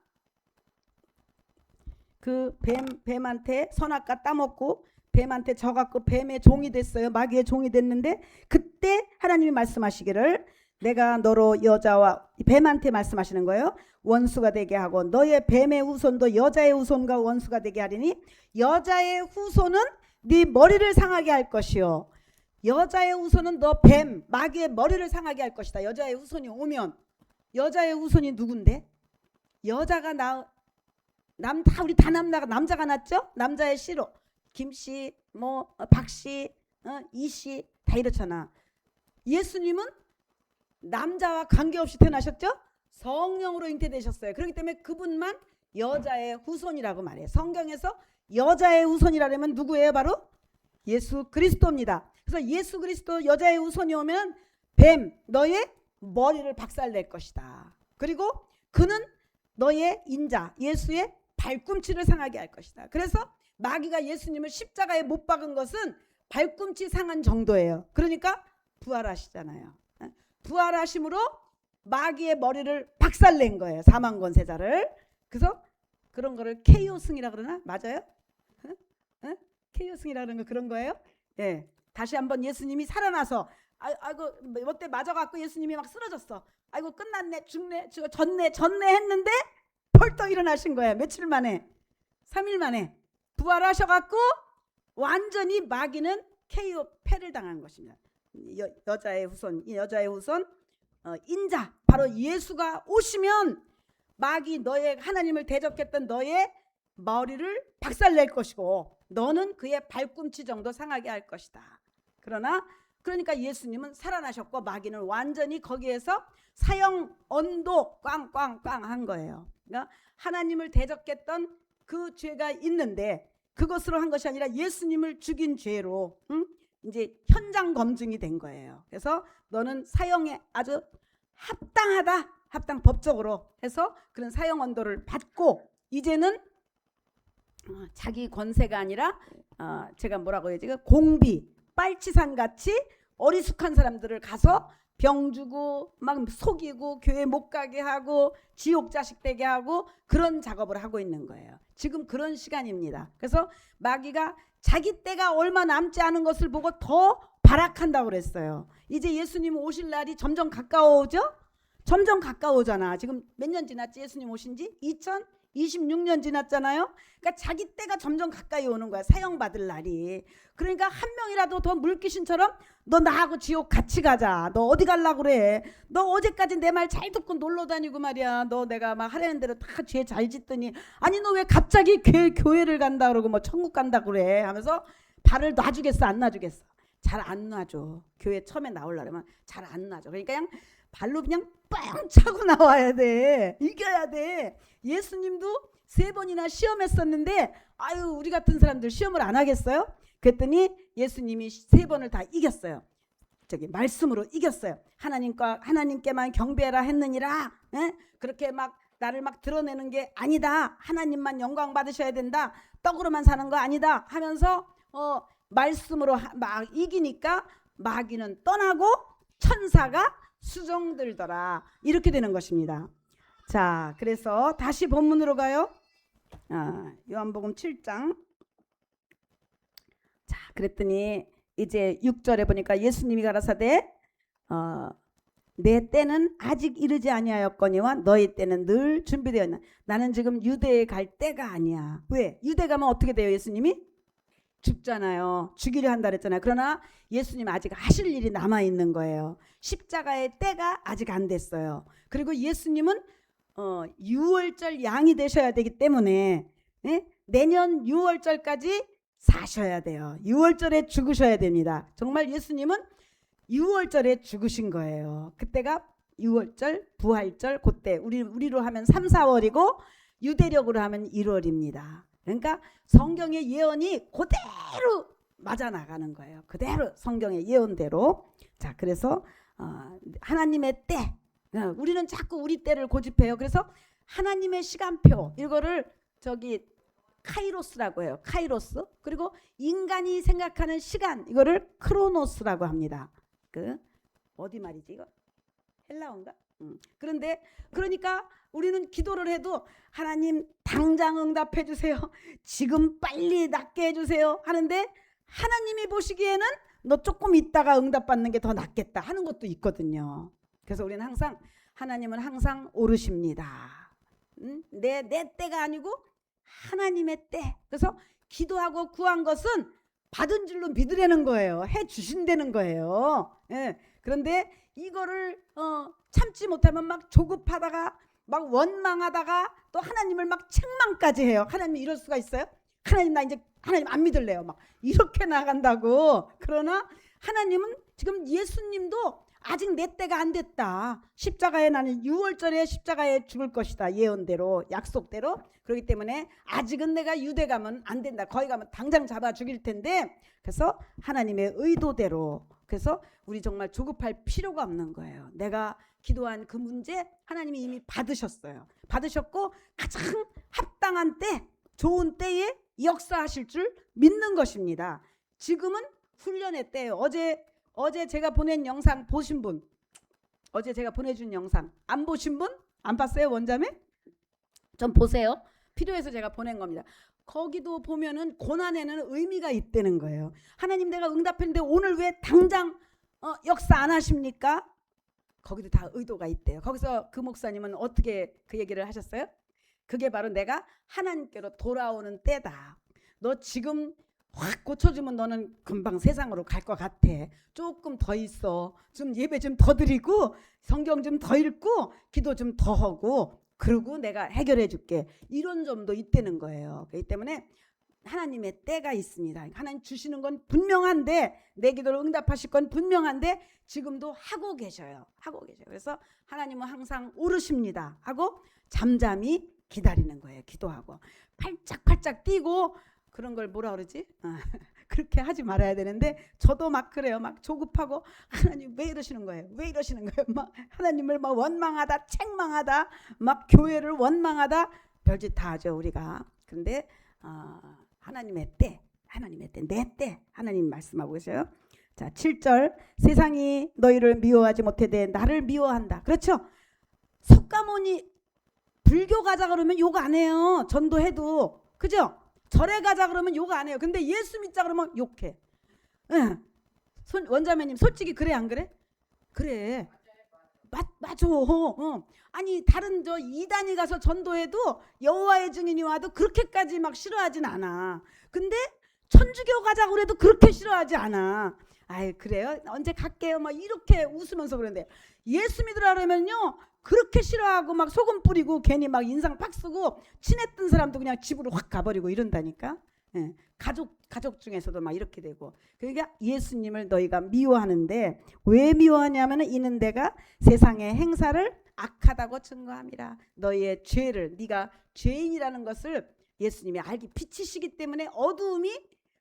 그 뱀한테 선악과 따먹고 뱀한테 져갖고 뱀의 종이 됐어요. 마귀의 종이 됐는데 그때 하나님이 말씀하시기를 내가 너로 여자와 뱀한테 말씀하시는 거예요. 원수가 되게 하고 너의 뱀의 후손도 여자의 후손과 원수가 되게 하리니 여자의 후손은 네 머리를 상하게 할 것이요. 여자의 후손은 너 뱀 마귀의 머리를 상하게 할 것이다. 여자의 후손이 오면 여자의 후손이 누군데? 여자가 우리 다 남자가 낳죠? 남자의 씨로 김씨, 박씨, 이씨 다 이렇잖아. 예수님은 남자와 관계없이 태어나셨죠? 성령으로 잉태되셨어요. 그렇기 때문에 그분만 여자의 후손이라고 말해요. 성경에서 여자의 후손이라면 누구예요? 바로 예수 그리스도입니다. 그래서 예수 그리스도 여자의 후손이 오면 뱀 너의 머리를 박살낼 것이다. 그리고 그는 너의 인자 예수의 발꿈치를 상하게 할 것이다. 그래서 마귀가 예수님을 십자가에 못 박은 것은 발꿈치 상한 정도예요. 그러니까 부활하시잖아요. 부활하심으로 마귀의 머리를 박살낸 거예요. 사망 권세자를. 그래서 그런 거를 케이오승이라 그러나? 맞아요? 케이오승이라 그러는 거 그런 거예요? 예. 다시 한번 예수님이 살아나서 아이고 어때 맞아갖고 예수님이 막 쓰러졌어. 아이고 끝났네 죽네 졌네 했는데 벌떡 일어나신 거예요. 며칠 만에 3일 만에 부활하셔갖고 완전히 마귀는 KO 패를 당한 것입니다. 여자의 후손 인자 바로 예수가 오시면 마귀 너의 하나님을 대적했던 너의 머리를 박살낼 것이고 너는 그의 발꿈치 정도 상하게 할 것이다. 그러니까 예수님은 살아나셨고 마귀는 완전히 거기에서 사형 언도 꽝꽝꽝 한 거예요. 그러니까 하나님을 대적했던 그 죄가 있는데 그것으로 한 것이 아니라 예수님을 죽인 죄로 이제 현장 검증이 된 거예요. 그래서 너는 사형에 아주 합당 법적으로 해서 그런 사형 언도를 받고 이제는 자기 권세가 아니라 제가 뭐라고 해야지 공비 빨치산 같이 어리숙한 사람들을 가서 병 주고 막 속이고 교회 못 가게 하고 지옥 자식 되게 하고 그런 작업을 하고 있는 거예요. 지금 그런 시간입니다. 그래서 마귀가 자기 때가 얼마 남지 않은 것을 보고 더 발악한다고 그랬어요. 이제 예수님 오실 날이 점점 가까워오죠? 점점 가까워오잖아. 지금 몇 년 지났지? 예수님 오신 지 2026년 지났잖아요. 그러니까 자기 때가 점점 가까이 오는 거야. 사형받을 날이. 그러니까 한 명이라도 더 물귀신처럼 너 나하고 지옥 같이 가자. 너 어디 가려고 그래. 너 어제까지 내 말 잘 듣고 놀러 다니고 말이야. 너 내가 막 하려는 대로 다 죄 잘 짓더니 아니 너 왜 갑자기 교회를 간다 그러고 뭐 천국 간다 그래 하면서 발을 놔주겠어 안 놔주겠어. 잘 안 놔줘. 교회 처음에 나오려면 잘 안 놔줘. 그러니까 그냥 발로 그냥 뻥 차고 나와야 돼. 이겨야 돼. 예수님도 3번이나 시험했었는데 아유 우리 같은 사람들 시험을 안 하겠어요? 그랬더니 예수님이 3번을 다 이겼어요. 말씀으로 이겼어요. 하나님께만 경배하라 했느니라. 에? 그렇게 막 나를 막 드러내는 게 아니다. 하나님만 영광 받으셔야 된다. 떡으로만 사는 거 아니다 하면서 말씀으로 막 이기니까 마귀는 떠나고 천사가 수종들더라. 이렇게 되는 것입니다. 자, 그래서 다시 본문으로 가요. 요한복음 7장. 자, 그랬더니 이제 6절에 보니까 예수님이 가라사대 내 때는 아직 이르지 아니하였거니와 너희 때는 늘 준비되어 있나. 나는 지금 유대에 갈 때가 아니야. 왜? 유대 가면 어떻게 돼요? 예수님이 죽잖아요. 죽이려 한다 그랬잖아요. 그러나 예수님 아직 하실 일이 남아있는 거예요. 십자가의 때가 아직 안 됐어요. 그리고 예수님은 6월절 양이 되셔야 되기 때문에 내년 6월절까지 사셔야 돼요. 6월절에 죽으셔야 됩니다. 정말 예수님은 6월절에 죽으신 거예요. 그때가 6월절, 부활절 그때 우리로 하면 3, 4월이고 유대력으로 하면 1월입니다. 그러니까 성경의 예언이 그대로 맞아 나가는 거예요. 그대로 성경의 예언대로. 자, 그래서 하나님의 때. 우리는 자꾸 우리 때를 고집해요. 그래서 하나님의 시간표, 이거를 저기 카이로스라고 해요. 카이로스. 그리고 인간이 생각하는 시간, 이거를 크로노스라고 합니다. 그 어디 말이지 이거? 헬라어인가? 그런데 그러니까 우리는 기도를 해도 하나님 당장 응답해 주세요. 지금 빨리 낫게 해주세요 하는데 하나님이 보시기에는 너 조금 있다가 응답받는 게 더 낫겠다 하는 것도 있거든요. 그래서 우리는 항상 하나님은 항상 오르십니다. 내 때가 아니고 하나님의 때. 그래서 기도하고 구한 것은 받은 줄로 믿으라는 거예요. 해 주신다는 거예요. 예. 그런데 이거를 참지 못하면 막 조급하다가 막 원망하다가 또 하나님을 막 책망까지 해요. 하나님 이럴 수가 있어요? 하나님 나 이제 하나님 안 믿을래요. 막 이렇게 나간다고. 그러나 하나님은 지금 예수님도 아직 내 때가 안 됐다. 십자가에 나는 6월절에 십자가에 죽을 것이다. 예언대로 약속대로. 그렇기 때문에 아직은 내가 유대 가면 안 된다. 거기 가면 당장 잡아 죽일 텐데. 그래서 하나님의 의도대로. 그래서 우리 정말 조급할 필요가 없는 거예요. 내가 기도한 그 문제 하나님이 이미 받으셨어요. 받으셨고 가장 합당한 때, 좋은 때에 역사하실 줄 믿는 것입니다. 지금은 훈련의 때예요. 어제 제가 보낸 영상 보신 분, 어제 제가 보내준 영상 안 보신 분? 안 봤어요? 원자매? 좀 보세요. 필요해서 제가 보낸 겁니다. 거기도 보면은 고난에는 의미가 있다는 거예요. 하나님 내가 응답했는데 오늘 왜 당장 역사 안 하십니까? 거기도 다 의도가 있대요. 거기서 그 목사님은 어떻게 그 얘기를 하셨어요? 그게 바로 내가 하나님께로 돌아오는 때다. 너 지금 확 고쳐주면 너는 금방 세상으로 갈 것 같아. 조금 더 있어. 좀 예배 좀 더 드리고 성경 좀 더 읽고 기도 좀 더 하고 그러고 내가 해결해 줄게. 이런 점도 있다는 거예요. 그렇기 때문에 하나님의 때가 있습니다. 하나님 주시는 건 분명한데 내 기도를 응답하실 건 분명한데 지금도 하고 계셔요. 하고 계셔요. 그래서 하나님은 항상 오르십니다 하고 잠잠히 기다리는 거예요. 기도하고 팔짝팔짝 뛰고 그런 걸 뭐라 그러지? 그렇게 하지 말아야 되는데 저도 막 그래요. 막 조급하고 하나님 왜 이러시는 거예요? 왜 이러시는 거예요? 막 하나님을 막 원망하다 책망하다 막 교회를 원망하다 별짓 다 하죠 우리가. 그런데 하나님의 때, 하나님의 때, 내 때 하나님 말씀하고 계셔요. 자 7절 세상이 너희를 미워하지 못하되 나를 미워한다. 그렇죠? 석가모니 불교 가자 그러면 욕 안 해요. 전도해도. 그죠? 절에 가자 그러면 욕 안 해요. 근데 예수 믿자 그러면 욕해. 응. 원자매님 솔직히 그래 안 그래? 그래. 맞아. 아니 다른 저 이단이 가서 전도해도 여호와의 증인이 와도 그렇게까지 막 싫어하진 않아. 근데 천주교 가자 그래도 그렇게 싫어하지 않아. 아이 그래요? 언제 갈게요? 막 이렇게 웃으면서 그러는데 예수 믿으라 그러면요 그렇게 싫어하고 막 소금 뿌리고 괜히 막 인상 팍 쓰고 친했던 사람도 그냥 집으로 확 가버리고 이런다니까. 예. 가족 중에서도 막 이렇게 되고. 그러니까 예수님을 너희가 미워하는데 왜 미워하냐면 이는 내가 세상의 행사를 악하다고 증거함이라. 너희의 죄를 네가 죄인이라는 것을 예수님이 알기 비치시기 때문에 어두움이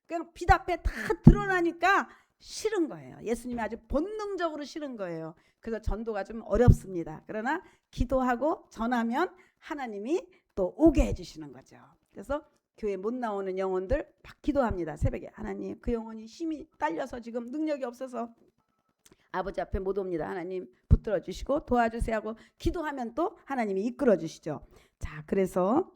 그냥 빛 앞에 다 드러나니까 싫은 거예요. 예수님이 아주 본능적으로 싫은 거예요. 그래서 전도가 좀 어렵습니다. 그러나 기도하고 전하면 하나님이 또 오게 해주시는 거죠. 그래서 교회 못 나오는 영혼들 막 기도합니다. 새벽에 하나님 그 영혼이 힘이 딸려서 지금 능력이 없어서 아버지 앞에 못 옵니다. 하나님 붙들어 주시고 도와주세요 하고 기도하면 또 하나님이 이끌어 주시죠. 자 그래서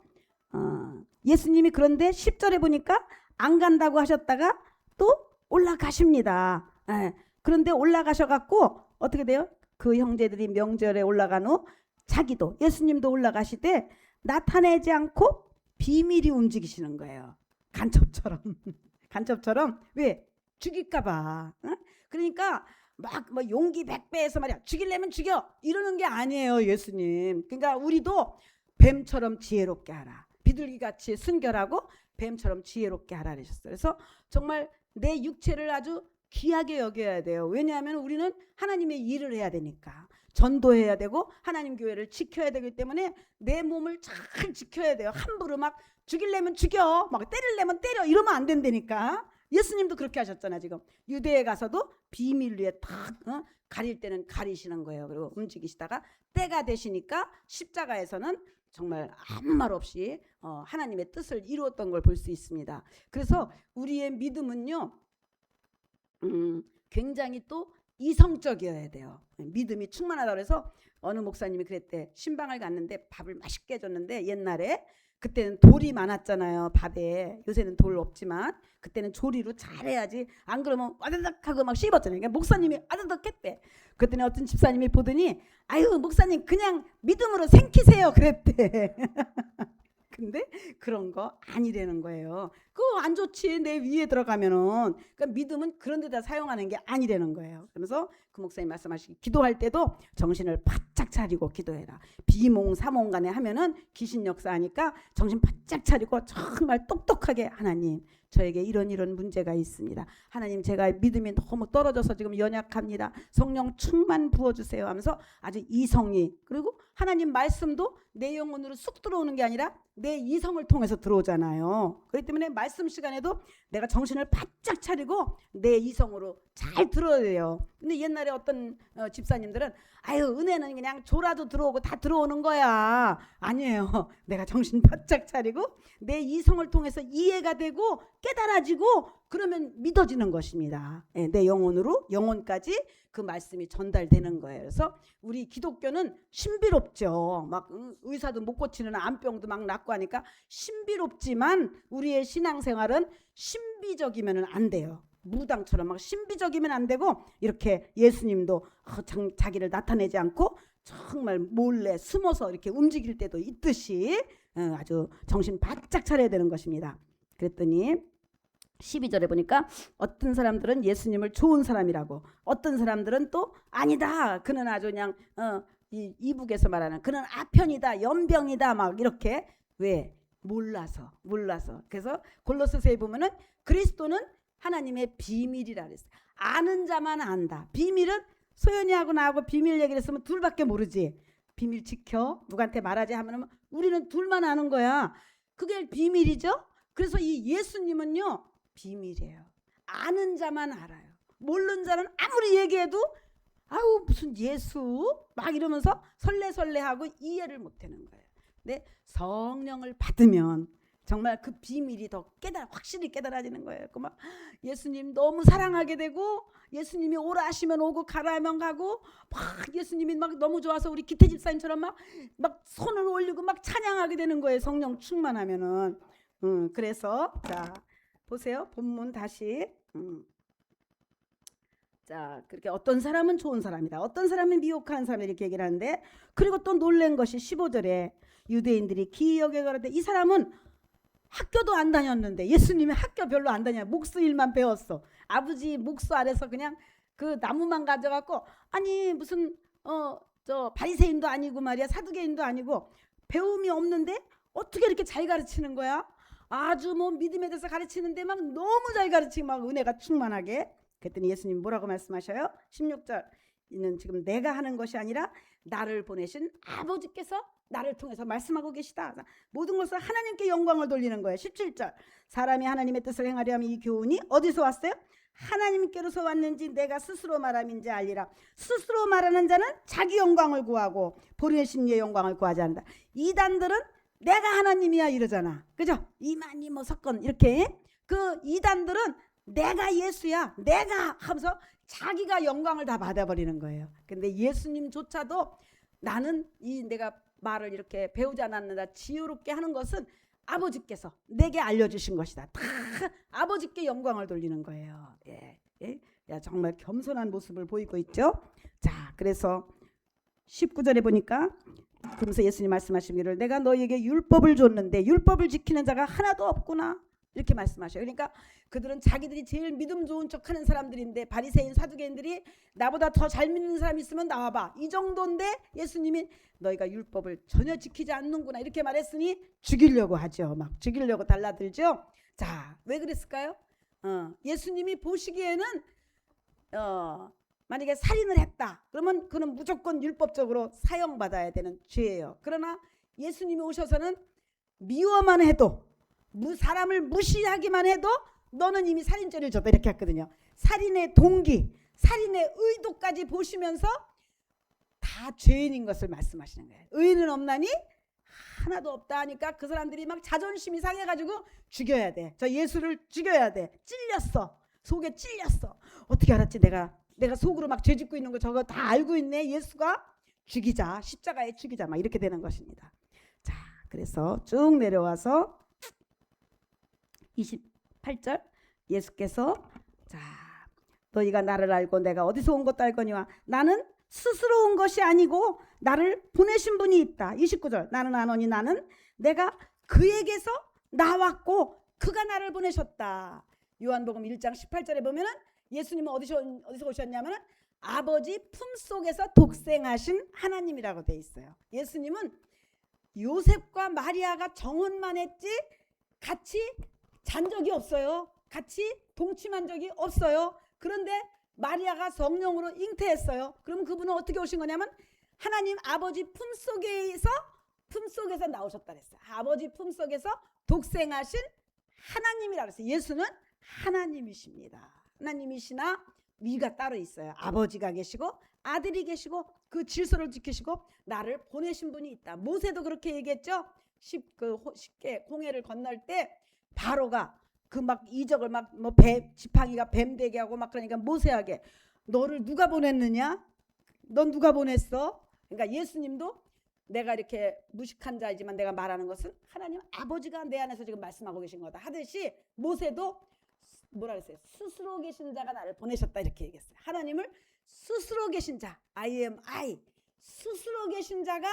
예수님이 그런데 10절에 보니까 안 간다고 하셨다가 또 올라가십니다. 예. 그런데 올라가셔갖고 어떻게 돼요? 그 형제들이 명절에 올라간 후 자기도 예수님도 올라가시되 나타내지 않고 비밀이 움직이시는 거예요. 간첩처럼. 간첩처럼. 왜? 죽일까봐. 그러니까 막 뭐 용기 100배에서 말이야 죽이려면 죽여 이러는 게 아니에요. 예수님. 그러니까 우리도 뱀처럼 지혜롭게 하라. 비둘기같이 순결하고 뱀처럼 지혜롭게 하라 그러셨어요. 그래서 정말 내 육체를 아주 귀하게 여겨야 돼요. 왜냐하면 우리는 하나님의 일을 해야 되니까. 전도해야 되고 하나님 교회를 지켜야 되기 때문에 내 몸을 잘 지켜야 돼요. 함부로 막 죽이려면 죽여 막 때리려면 때려 이러면 안 된다니까. 예수님도 그렇게 하셨잖아. 지금 유대에 가서도 비밀 위에 탁 가릴 때는 가리시는 거예요. 그리고 움직이시다가 때가 되시니까 십자가에서는 정말 아무 말 없이 하나님의 뜻을 이루었던 걸 볼 수 있습니다. 그래서 우리의 믿음은요, 굉장히 또 이성적이어야 돼요. 믿음이 충만하다 그래서 어느 목사님이 그랬대. 신방을 갔는데 밥을 맛있게 해줬는데, 옛날에 그때는 돌이 많았잖아요, 밥에. 요새는 돌 없지만 그때는 조리로 잘해야지, 안 그러면 와다닥 하고 막 씹었잖아요. 그러니까 목사님이 와다닥 했대. 그랬더니 어떤 집사님이 보더니, 아유 목사님 그냥 믿음으로 생기세요 그랬대. 근데 그런 거 아니라는 거예요. 그거 안 좋지, 내 위에 들어가면은. 그러니까 믿음은 그런 데다 사용하는 게 아니라는 거예요. 그러면서 그 목사님 말씀하시기, 기도할 때도 정신을 바짝 차리고 기도해라. 비몽사몽 간에 하면은 귀신 역사하니까 정신 바짝 차리고 정말 똑똑하게, 하나님 저에게 이런 문제가 있습니다. 하나님 제가 믿음이 너무 떨어져서 지금 연약합니다. 성령 충만 부어주세요 하면서 아주 이성이, 그리고 하나님 말씀도 내 영혼으로 쑥 들어오는 게 아니라 내 이성을 통해서 들어오잖아요. 그렇기 때문에 말씀 시간에도 내가 정신을 바짝 차리고 내 이성으로 잘 들어야 돼요. 근데 옛날에 어떤 집사님들은, 아유 은혜는 그냥 졸아도 들어오고 다 들어오는 거야. 아니에요. 내가 정신 바짝 차리고 내 이성을 통해서 이해가 되고 깨달아지고, 그러면 믿어지는 것입니다. 내 영혼으로, 영혼까지 그 말씀이 전달되는 거예요. 그래서 우리 기독교는 신비롭죠. 막 의사도 못 고치는 암병도 막 낫고 하니까 신비롭지만, 우리의 신앙생활은 신비적이면 안 돼요. 무당처럼 막 신비적이면 안 되고, 이렇게 예수님도 자기를 나타내지 않고 정말 몰래 숨어서 이렇게 움직일 때도 있듯이 아주 정신 바짝 차려야 되는 것입니다. 그랬더니 12절에 보니까 어떤 사람들은 예수님을 좋은 사람이라고, 어떤 사람들은 또 아니다, 그는 아주 그냥 이 이북에서 말하는 그는 아편이다, 연병이다, 막 이렇게. 왜? 몰라서. 그래서 골로새서에 보면은 그리스도는 하나님의 비밀이라 그랬어요. 아는 자만 안다. 비밀은 소연이하고 나하고 비밀 얘기를 했으면 둘밖에 모르지. 비밀 지켜, 누구한테 말하지 하면 우리는 둘만 아는 거야. 그게 비밀이죠. 그래서 이 예수님은요 비밀이에요. 아는 자만 알아요. 모르는 자는 아무리 얘기해도 아우 무슨 예수 막 이러면서 설레설레하고 이해를 못하는 거예요. 근데 성령을 받으면 정말 그 비밀이 더 확실히 깨달아지는 거예요. 그 막 예수님 너무 사랑하게 되고, 예수님이 오라 하시면 오고 가라 하면 가고, 막 예수님이 막 너무 좋아서 우리 기태 집사님처럼 막 손을 올리고 막 찬양하게 되는 거예요. 성령 충만하면은. 그래서 자 보세요. 본문 다시. 자, 그렇게 어떤 사람은 좋은 사람이다, 어떤 사람은 미혹하는 사람이다, 이렇게 얘기를 하는데, 그리고 또 놀란 것이 15절에 유대인들이 기이하게 가라되, 이 사람은 학교도 안 다녔는데, 예수님이 학교 별로 안 다녀요. 목수 일만 배웠어. 아버지 목수 아래서 그냥 그 나무만 가져갖고, 아니 무슨 저 바리새인도 아니고 말이야, 사두개인도 아니고 배움이 없는데 어떻게 이렇게 잘 가르치는 거야? 아주 뭐 믿음에 대해서 가르치는데 막 너무 잘 가르치고 막 은혜가 충만하게. 그랬더니 예수님 뭐라고 말씀하셔요? 16절, 이는 지금 내가 하는 것이 아니라 나를 보내신 아버지께서 나를 통해서 말씀하고 계시다. 모든 것을 하나님께 영광을 돌리는 거예요. 17절, 사람이 하나님의 뜻을 행하려 하면 이 교훈이 어디서 왔어요? 하나님께로서 왔는지 내가 스스로 말함인지 알리라. 스스로 말하는 자는 자기 영광을 구하고 보내신 이의 영광을 구하지 않는다. 이단들은 내가 하나님이야 이러잖아. 그죠? 이만희 뭐 석건 이렇게. 그 이단들은 내가 예수야, 내가 하면서 자기가 영광을 다 받아버리는 거예요. 근데 예수님조차도 나는 내가 말을 이렇게 배우지 않았는다, 지혜롭게 하는 것은 아버지께서 내게 알려주신 것이다. 다 아버지께 영광을 돌리는 거예요. 예. 야, 정말 겸손한 모습을 보이고 있죠. 자, 그래서 19절에 보니까, 그러면서 예수님 말씀하시기를 내가 너희에게 율법을 줬는데 율법을 지키는 자가 하나도 없구나, 이렇게 말씀하셔요. 그러니까 그들은 자기들이 제일 믿음 좋은 척하는 사람들인데, 바리새인 사두개인들이 나보다 더 잘 믿는 사람 있으면 나와봐, 이 정도인데 예수님이 너희가 율법을 전혀 지키지 않는구나 이렇게 말했으니 죽이려고 하죠. 막 죽이려고 달라들죠. 자, 왜 그랬을까요? 예수님이 보시기에는 만약에 살인을 했다 그러면 그는 무조건 율법적으로 사형받아야 되는 죄예요. 그러나 예수님이 오셔서는 미워만 해도, 사람을 무시하기만 해도 너는 이미 살인죄를 졌다 이렇게 했거든요. 살인의 동기, 살인의 의도까지 보시면서 다 죄인인 것을 말씀하시는 거예요. 의인은 없나니 하나도 없다 하니까 그 사람들이 막 자존심이 상해가지고 죽여야 돼. 저 예수를 죽여야 돼. 찔렸어. 속에 찔렸어. 어떻게 알았지? 내가 속으로 막 죄짓고 있는 거 저거 다 알고 있네. 예수가 죽이자. 십자가에 죽이자. 막 이렇게 되는 것입니다. 자, 그래서 쭉 내려와서 28절 예수께서 자, 너희가 나를 알고 내가 어디서 온 것도 알거니와 나는 스스로 온 것이 아니고 나를 보내신 분이 있다. 29절 나는 아노니 나는 내가 그에게서 나왔고 그가 나를 보내셨다. 요한복음 1장 18절에 보면은 예수님은 어디서 오셨냐면은 아버지 품속에서 독생하신 하나님이라고 돼 있어요. 예수님은 요셉과 마리아가 정혼만 했지 같이 잔 적이 없어요. 같이 동침한 적이 없어요. 그런데 마리아가 성령으로 잉태했어요. 그럼 그분은 어떻게 오신 거냐면 하나님 아버지 품속에서 나오셨다 그랬어요. 아버지 품속에서 독생하신 하나님이라고 했어요. 예수는 하나님이십니다. 하나님이시나 위가 따로 있어요. 아버지가 계시고 아들이 계시고 그 질서를 지키시고 나를 보내신 분이 있다. 모세도 그렇게 얘기했죠. 쉽게 홍해를 건널 때 바로가 그 막 이적을 막 뭐 지팡이가 뱀 되게 하고 막 그러니까 모세에게 너를 누가 보냈느냐? 넌 누가 보냈어? 그러니까 예수님도 내가 이렇게 무식한 자이지만 내가 말하는 것은 하나님 아버지가 내 안에서 지금 말씀하고 계신 거다 하듯이 모세도 뭐라 그랬어요? 스스로 계신 자가 나를 보내셨다 이렇게 얘기했어요. 하나님을 스스로 계신 자 I am I 스스로 계신 자가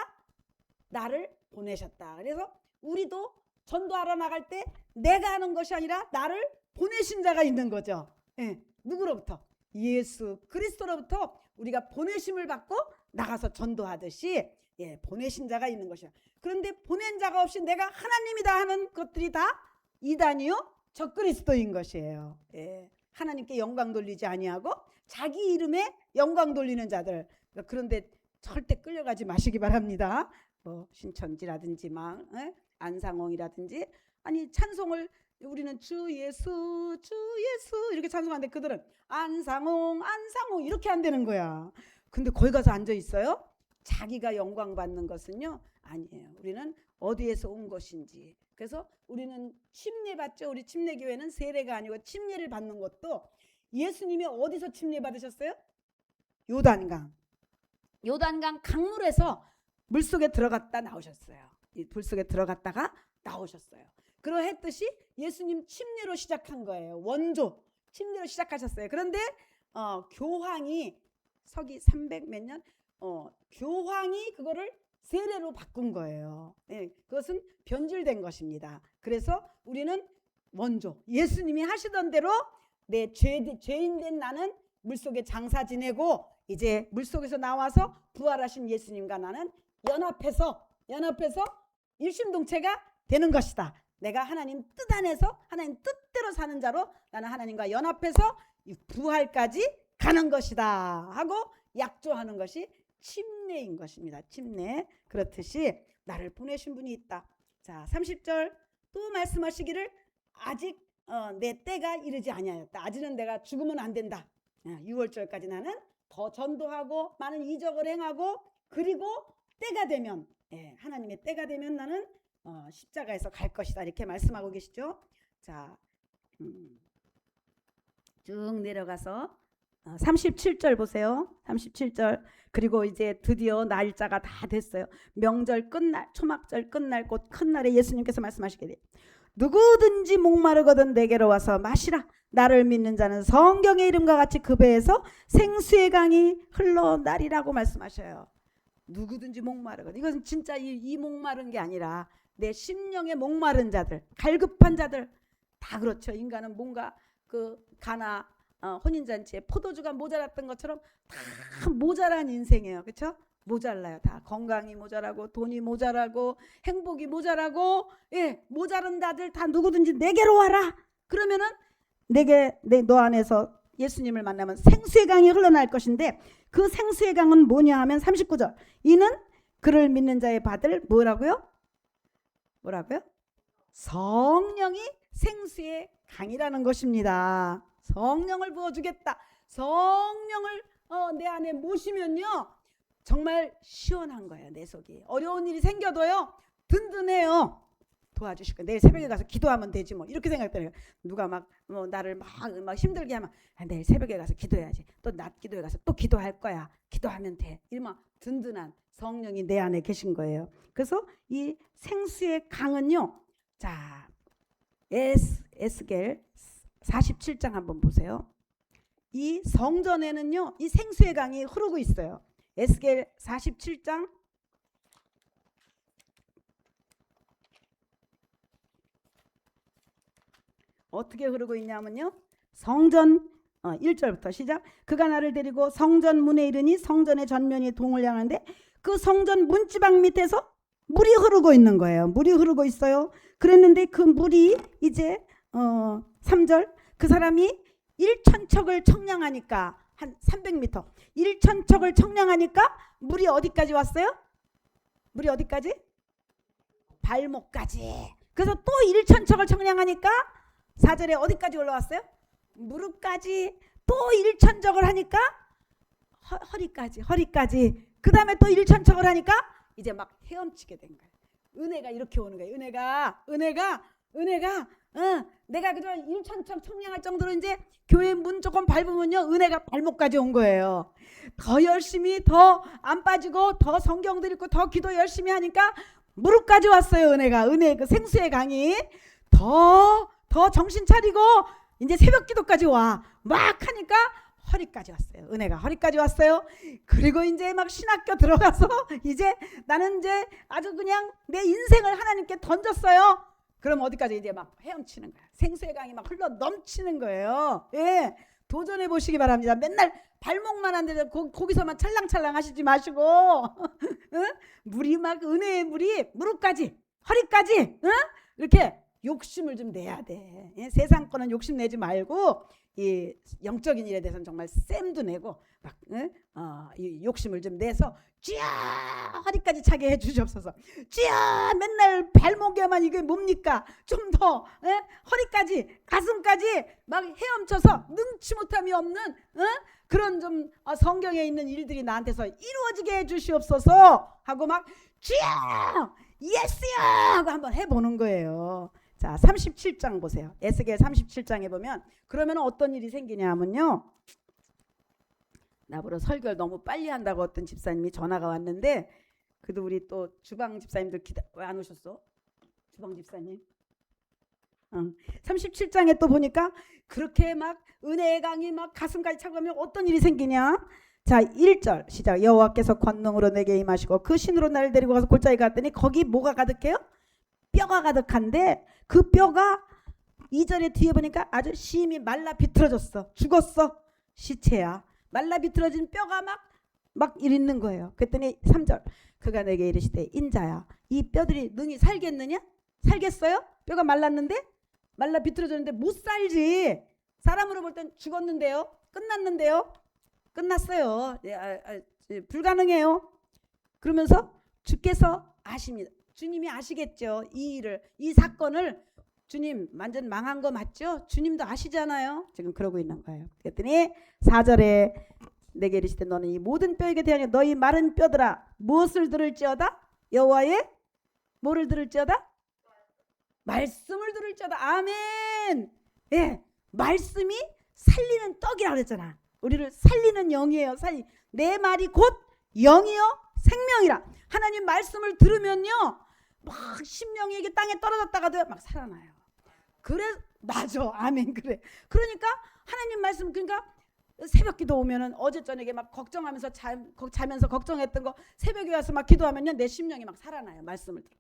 나를 보내셨다. 그래서 우리도 전도하러 나갈 때 내가 하는 것이 아니라 나를 보내신 자가 있는 거죠. 예, 누구로부터? 예수 그리스도로부터 우리가 보내심을 받고 나가서 전도하듯이 보내신 자가 있는 것이야. 그런데 보낸 자가 없이 내가 하나님이다 하는 것들이 다 이단이요 적그리스도인 것이에요. 하나님께 영광 돌리지 아니하고 자기 이름에 영광 돌리는 자들. 그런데 절대 끌려가지 마시기 바랍니다. 뭐 신천지라든지 막 안상홍이라든지 아니 찬송을 우리는 주 예수 이렇게 찬송하는데 그들은 안상홍 이렇게 한다는 거야. 근데 거기 가서 앉아 있어요? 자기가 영광 받는 것은요 아니에요. 우리는 어디에서 온 것인지. 그래서 우리는 침례 받죠. 우리 침례교회는 세례가 아니고 침례를 받는 것도 예수님이 어디서 침례 받으셨어요? 요단강 강물에서 물속에 들어갔다 나오셨어요. 이 불속에 들어갔다가 나오셨어요. 그러했듯이 예수님 침례로 시작한 거예요. 원조 침례로 시작하셨어요. 그런데 교황이 서기 300 몇 년 교황이 그거를 세례로 바꾼 거예요. 그것은 변질된 것입니다. 그래서 우리는 원조 예수님이 하시던 대로 내 죄인된 나는 물속에 장사 지내고 이제 물속에서 나와서 부활하신 예수님과 나는 연합해서 일심동체가 되는 것이다. 내가 하나님 뜻 안에서 하나님 뜻대로 사는 자로 나는 하나님과 연합해서 부활까지 가는 것이다 하고 약조하는 것이 침례인 것입니다. 침례. 그렇듯이 나를 보내신 분이 있다. 자, 30절 또 말씀하시기를 아직 내 때가 이르지 아니하였다. 아직은 내가 죽으면 안 된다. 6월절까지 나는 더 전도하고 많은 이적을 행하고 그리고 때가 되면 하나님의 때가 되면 나는 십자가에서 갈 것이다 이렇게 말씀하고 계시죠. 자, 쭉 내려가서 37절 보세요. 37절 그리고 이제 드디어 날짜가 다 됐어요. 명절 끝날 초막절 끝날 곧 큰 날에 예수님께서 말씀하시기를 누구든지 목마르거든 내게로 와서 마시라. 나를 믿는 자는 성경의 이름과 같이 그 배에서 생수의 강이 흘러나리라고 말씀하셔요. 누구든지 목마르거든. 이것은 진짜 이 목마른 게 아니라 내 심령에 목마른 자들, 갈급한 자들 다 그렇죠. 인간은 뭔가 그 가나 혼인잔치에 포도주가 모자랐던 것처럼 다 모자란 인생이에요. 그렇죠? 모자라요. 다 건강이 모자라고 돈이 모자라고 행복이 모자라고 모자른 자들 다 누구든지 내게로 와라. 그러면은 너 안에서 예수님을 만나면 생수의 강이 흘러날 것인데 그 생수의 강은 뭐냐 하면 39절 이는 그를 믿는 자의 받을 뭐라고요? 성령이 생수의 강이라는 것입니다. 성령을 부어주겠다. 성령을 내 안에 모시면요 정말 시원한 거예요. 내 속이 어려운 일이 생겨도요 든든해요. 도와주실 거예요. 내일 새벽에 가서 기도하면 되지 뭐 이렇게 생각되는 거예요. 누가 막 나를 막 힘들게 하면 내일 새벽에 가서 기도해야지. 또 낮 기도에 가서 또 기도할 거야. 기도하면 돼. 이러면 든든한 성령이 내 안에 계신 거예요. 그래서 이 생수의 강은요. 자, 에스겔 47장 한번 보세요. 이 성전에는요. 이 생수의 강이 흐르고 있어요. 에스겔 47장 어떻게 흐르고 있냐면요. 성전 1절부터 시작. 그가 나를 데리고 성전 문에 이르니 성전의 전면이 동을 향하는데 그 성전 문지방 밑에서 물이 흐르고 있는 거예요. 물이 흐르고 있어요. 그랬는데 그 물이 이제 3절 그 사람이 1,000척을 청량하니까 한 300m 1,000척을 청량하니까 물이 어디까지 왔어요? 물이 어디까지? 발목까지. 그래서 또 1,000척을 청량하니까 4절에 어디까지 올라왔어요? 무릎까지. 또 1,000척을 하니까 허리까지. 그 다음에 또 1,000척을 하니까 이제 막 헤엄치게 된 거예요. 은혜가 이렇게 오는 거예요. 은혜가 내가 그저 1,000척 청량할 정도로 이제 교회 문 조금 밟으면요 은혜가 발목까지 온 거예요. 더 열심히 더 안 빠지고 더 성경들 읽고 더 기도 열심히 하니까 무릎까지 왔어요. 은혜 그 생수의 강이 더 정신 차리고 이제 새벽 기도까지 와. 막 하니까 허리까지 왔어요. 은혜가 허리까지 왔어요. 그리고 이제 막 신학교 들어가서 이제 나는 이제 아주 그냥 내 인생을 하나님께 던졌어요. 그럼 어디까지 이제 막 헤엄치는 거야. 생수의 강이 막 흘러 넘치는 거예요. 예, 도전해 보시기 바랍니다. 맨날 발목만 안 되죠. 거기서만 찰랑찰랑 하시지 마시고 응? 물이 막 은혜의 물이 무릎까지 허리까지 응? 이렇게 욕심을 좀 내야 돼. 예? 세상 거는 욕심 내지 말고 이 영적인 일에 대해서는 정말 쌤도 내고 막 이 욕심을 좀 내서 쥐야 허리까지 차게 해주시옵소서. 쥐야 맨날 발목에만 이게 뭡니까? 좀 더 허리까지 가슴까지 막 헤엄쳐서 능치 못함이 없는 그런 좀 성경에 있는 일들이 나한테서 이루어지게 해주시옵소서 하고 막 쥐야 예스야 하고 한번 해보는 거예요. 자, 37장 보세요. 에스겔 37장에 보면 그러면 어떤 일이 생기냐면요. 나보러 설교를 너무 빨리 한다고 어떤 집사님이 전화가 왔는데 그래도 우리 또 주방 집사님들 왜 안 오셨어? 주방 집사님. 37장에 또 보니까 그렇게 막 은혜의 강이 막 가슴까지 차가면 어떤 일이 생기냐. 자, 1절 시작. 여호와께서 권능으로 내게 임하시고 그 신으로 나를 데리고 가서 골짜기 갔더니 거기 뭐가 가득해요? 뼈가 가득한데 그 뼈가 2절에 뒤에 보니까 아주 심히 말라 비틀어졌어. 죽었어. 시체야. 말라 비틀어진 뼈가 막 있는 거예요. 그랬더니 3절 그가 내게 이르시되 인자야 이 뼈들이 능히 살겠느냐? 살겠어요? 뼈가 말랐는데 말라 비틀어졌는데 못 살지. 사람으로 볼 땐 죽었는데요. 끝났는데요. 끝났어요. 불가능해요. 그러면서 주께서 아십니다. 주님이 아시겠죠. 이 일을 이 사건을 주님 완전 망한 거 맞죠? 주님도 아시잖아요. 지금 그러고 있는 거예요. 그랬더니 4절에 내게 이르시되 너는 이 모든 뼈에게 대하여 너희 마른 뼈들아 무엇을 들을지어다? 여호와의 뭐를 들을지어다? 말씀을 들을지어다. 아멘. 예, 말씀이 살리는 떡이라고 그랬잖아. 우리를 살리는 영이에요. 내 말이 곧 영이요 생명이라. 하나님 말씀을 들으면요 막 심령이 이게 땅에 떨어졌다가도 막 살아나요. 그래 맞아. 아멘. 그래. 그러니까 하나님 말씀 그러니까 새벽기도 오면은 어제 저녁에 막 걱정하면서 자면서 걱정했던 거 새벽에 와서 막 기도하면요 내 심령이 막 살아나요. 말씀을 들어.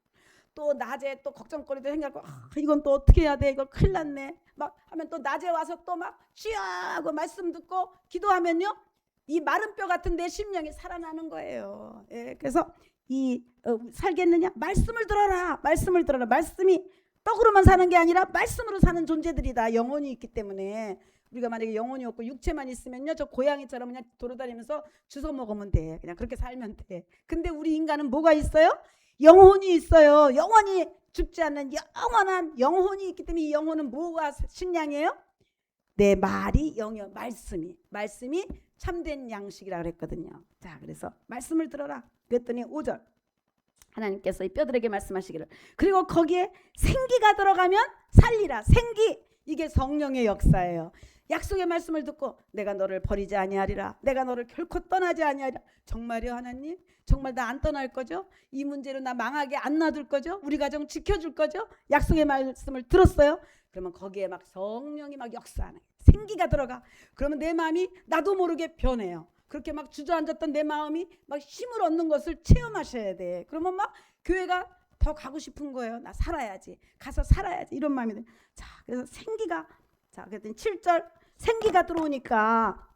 또 낮에 또 걱정거리도 생각하고 이건 또 어떻게 해야 돼? 이거 큰일 났네. 막 하면 또 낮에 와서 또 막 쉬하고 말씀 듣고 기도하면요 이 마른 뼈 같은 내 심령이 살아나는 거예요. 예, 그래서 이 살겠느냐? 말씀을 들어라. 말씀을 들어라. 말씀이 떡으로만 사는 게 아니라 말씀으로 사는 존재들이다. 영혼이 있기 때문에 우리가 만약에 영혼이 없고 육체만 있으면요 저 고양이처럼 그냥 돌아다니면서 주워 먹으면 돼. 그냥 그렇게 살면 돼. 근데 우리 인간은 뭐가 있어요? 영혼이 있어요. 영원히 죽지 않는 영원한 영혼이 있기 때문에 이 영혼은 뭐가 식량이에요? 내 말이 영이요. 말씀이 참된 양식이라 그랬거든요. 자, 그래서 말씀을 들어라. 그랬더니 5절 하나님께서 이 뼈들에게 말씀하시기를, 그리고 거기에 생기가 들어가면 살리라. 생기, 이게 성령의 역사예요. 약속의 말씀을 듣고 내가 너를 버리지 아니하리라, 내가 너를 결코 떠나지 아니하리라. 정말요 하나님? 정말 나 안 떠날 거죠? 이 문제로 나 망하게 안 놔둘 거죠? 우리 가정 지켜줄 거죠? 약속의 말씀을 들었어요? 그러면 거기에 막 성령이 막 역사하네. 생기가 들어가. 그러면 내 마음이 나도 모르게 변해요. 그렇게 막 주저앉았던 내 마음이 막 힘을 얻는 것을 체험하셔야 돼. 그러면 막 교회가 더 가고 싶은 거예요. 나 살아야지, 가서 살아야지, 이런 마음이 돼. 자, 그래서 생기가, 자, 그랬더니 7절 생기가 들어오니까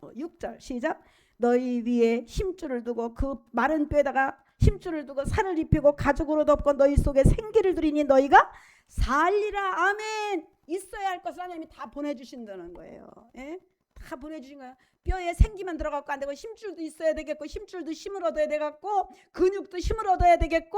6절 시작. 너희 위에 힘줄을 두고 그 마른 뼈에다가 힘줄을 두고 살을 입히고 가죽으로 덮고 너희 속에 생기를 두리니 너희가 살리라. 아멘. 있어야 할 것을 하나님이 다 보내주신다는 거예요. 예? 다 보내주신 거예요. 뼈에 생기만 들어갖고 안 되고 힘줄도 있어야 되겠고, 힘줄도 힘을 얻어야 되겠고, 근육도 힘을 얻어야 되겠고,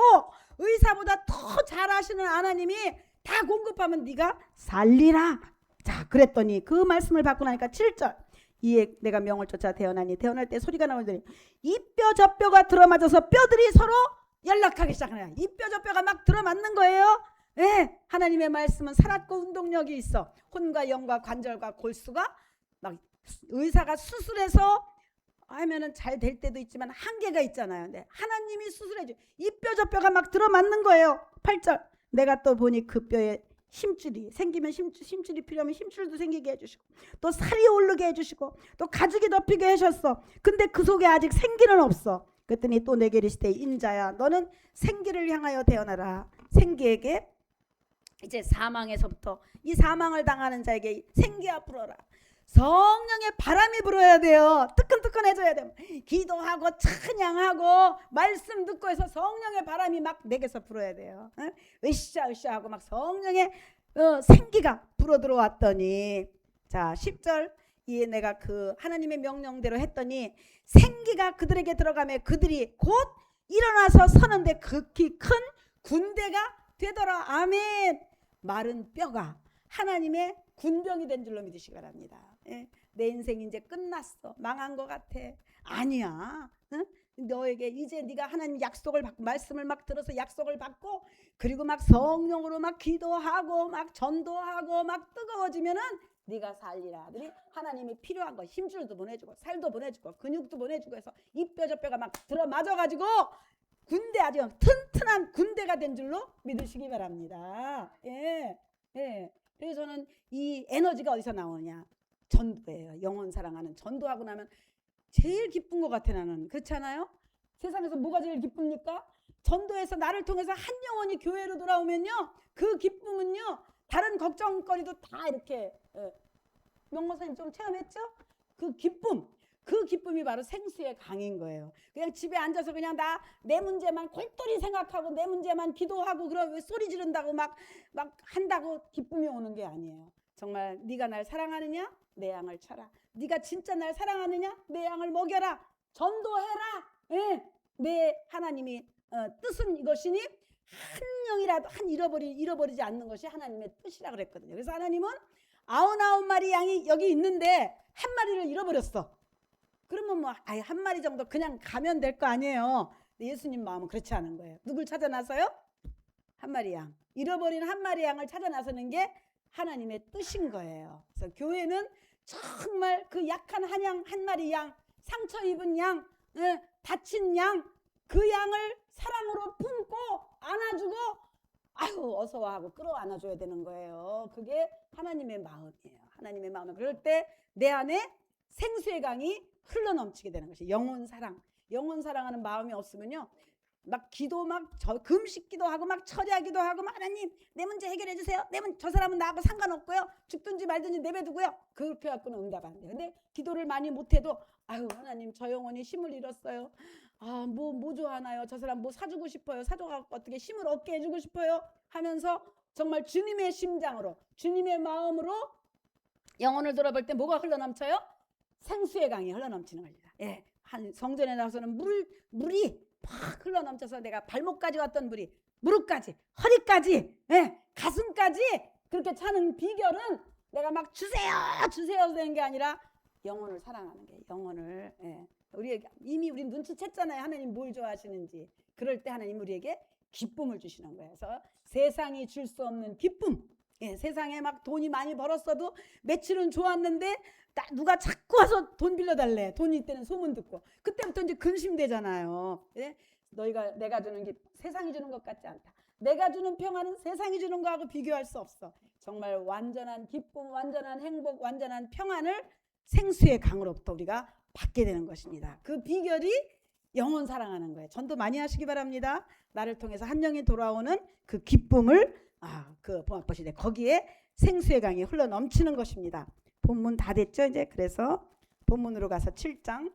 의사보다 더 잘하시는 하나님이 다 공급하면 네가 살리라. 자, 그랬더니 그 말씀을 받고 나니까 7절 이에 내가 명을 쫓아 태어나니 태어날 때 소리가 나오더니 이 뼈 저 뼈가 들어맞아서 뼈들이 서로 연락하기 시작하냐. 이 뼈 저 뼈가 막 들어맞는 거예요. 네, 하나님의 말씀은 살았고 운동력이 있어. 혼과 영과 관절과 골수가 막 의사가 수술해서 하면은 잘 될 때도 있지만 한계가 있잖아요. 근데 하나님이 수술해줘. 이 뼈 저 뼈가 막 들어맞는 거예요. 8절 내가 또 보니 그 뼈에 힘줄이 생기면 힘줄이 필요하면 힘줄도 생기게 해주시고, 또 살이 오르게 해주시고, 또 가죽이 덮이게 하셨어. 근데 그 속에 아직 생기는 없어. 그랬더니 또 내게 이르시되 인자야 너는 생기를 향하여 태어나라. 생기에게 이제 사망에서부터 이 사망을 당하는 자에게 생기가 불어라. 성령의 바람이 불어야 돼요. 뜨끈뜨끈해져야 돼요. 기도하고 찬양하고 말씀 듣고 해서 성령의 바람이 막 내게서 불어야 돼요. 으쌰으쌰 하고 막 성령의 생기가 불어 들어왔더니, 자 10절 이에 내가 그 하나님의 명령대로 했더니 생기가 그들에게 들어가며 그들이 곧 일어나서 서는데 극히 큰 군대가 되더라. 아멘. 마른 뼈가 하나님의 군병이 된 줄로 믿으시기 바랍니다. 예? 내 인생 이제 끝났어, 망한 것 같아. 아니야. 응? 너에게 이제 네가 하나님 약속을 받고 말씀을 막 들어서 약속을 받고, 그리고 막 성령으로 막 기도하고 막 전도하고 막 뜨거워지면은 네가 살리라 하더니 하나님이 필요한 거 힘줄도 보내주고 살도 보내주고 근육도 보내주고 해서 이 뼈 저 뼈가 막 들어맞아가지고 군대, 아주 튼튼한 군대가 된 줄로 믿으시기 바랍니다. 예, 예. 그래서 저는 이 에너지가 어디서 나오냐? 전도예요. 영혼 사랑하는 전도하고 나면 제일 기쁜 것 같아. 나는 그렇잖아요. 세상에서 뭐가 제일 기쁩니까? 전도해서 나를 통해서 한 영혼이 교회로 돌아오면요, 그 기쁨은요 다른 걱정거리도 다 이렇게, 명목사님 좀 체험했죠? 그 기쁨이 바로 생수의 강인 거예요. 그냥 집에 앉아서 그냥 내 문제만 골똘히 생각하고 내 문제만 기도하고 그럼 왜 소리 지른다고 막 한다고 기쁨이 오는 게 아니에요. 정말 네가 날 사랑하느냐? 내 양을 쳐라. 네가 진짜 날 사랑하느냐? 내 양을 먹여라. 전도해라. 예. 내 하나님이 뜻은 이것이니 한 영이라도 잃어버리지 않는 것이 하나님의 뜻이라 그랬거든요. 그래서 하나님은 99마리 양이 여기 있는데 한 마리를 잃어버렸어. 그러면 뭐 아예 한 마리 정도 그냥 가면 될 거 아니에요. 예수님 마음은 그렇지 않은 거예요. 누굴 찾아 나서요? 한 마리 양. 잃어버린 한 마리 양을 찾아 나서는 게 하나님의 뜻인 거예요. 그래서 교회는 정말 그 약한 한 마리 양, 상처 입은 양, 다친 양, 그 양을 사랑으로 품고 안아주고 아유 어서와 하고 끌어안아줘야 되는 거예요. 그게 하나님의 마음이에요. 하나님의 마음은 그럴 때 내 안에 생수의 강이 흘러넘치게 되는 것이 영혼 사랑하는 마음이 없으면요, 막 기도 금식 기도하고 막 철야기도 하고 막 하나님 내 문제 해결해 주세요. 저 사람은 나하고 상관없고요. 죽든지 말든지 내버두고요. 그렇게 갖고는 응답 안 돼요. 근데 기도를 많이 못해도 아유 하나님 저 영혼이 힘을 잃었어요. 뭐 좋아하나요? 저 사람 뭐 사주고 싶어요. 사줘갖고 어떻게 힘을 얻게 해주고 싶어요. 하면서 정말 주님의 심장으로 주님의 마음으로 영혼을 돌아볼 때 뭐가 흘러넘쳐요? 생수의 강이 흘러넘치는 겁니다. 예, 한 성전에 나서는 물이 팍 흘러넘쳐서 내가 발목까지 왔던 물이 무릎까지, 허리까지, 가슴까지 그렇게 차는 비결은 내가 막 주세요 되는 게 아니라 영혼을 사랑하는 게 영혼을. 예. 이미 우리 눈치챘잖아요. 하나님 뭘 좋아하시는지. 그럴 때 하나님 우리에게 기쁨을 주시는 거예요. 그래서 세상이 줄 수 없는 기쁨. 예, 세상에 막 돈이 많이 벌었어도 며칠은 좋았는데 누가 자꾸 와서 돈 빌려달래. 돈이 있다는 소문 듣고 그때부터 이제 근심되잖아요. 예? 내가 주는 게 세상이 주는 것 같지 않다. 내가 주는 평안은 세상이 주는 거하고 비교할 수 없어. 정말 완전한 기쁨, 완전한 행복, 완전한 평안을 생수의 강으로부터 우리가 받게 되는 것입니다. 그 비결이 영혼 사랑하는 거예요. 전도 많이 하시기 바랍니다. 나를 통해서 한 영이 돌아오는 그 기쁨을 그 봉합보시대 거기에 생수의 강이 흘러 넘치는 것입니다. 본문 다 됐죠? 이제 그래서 본문으로 가서 7장.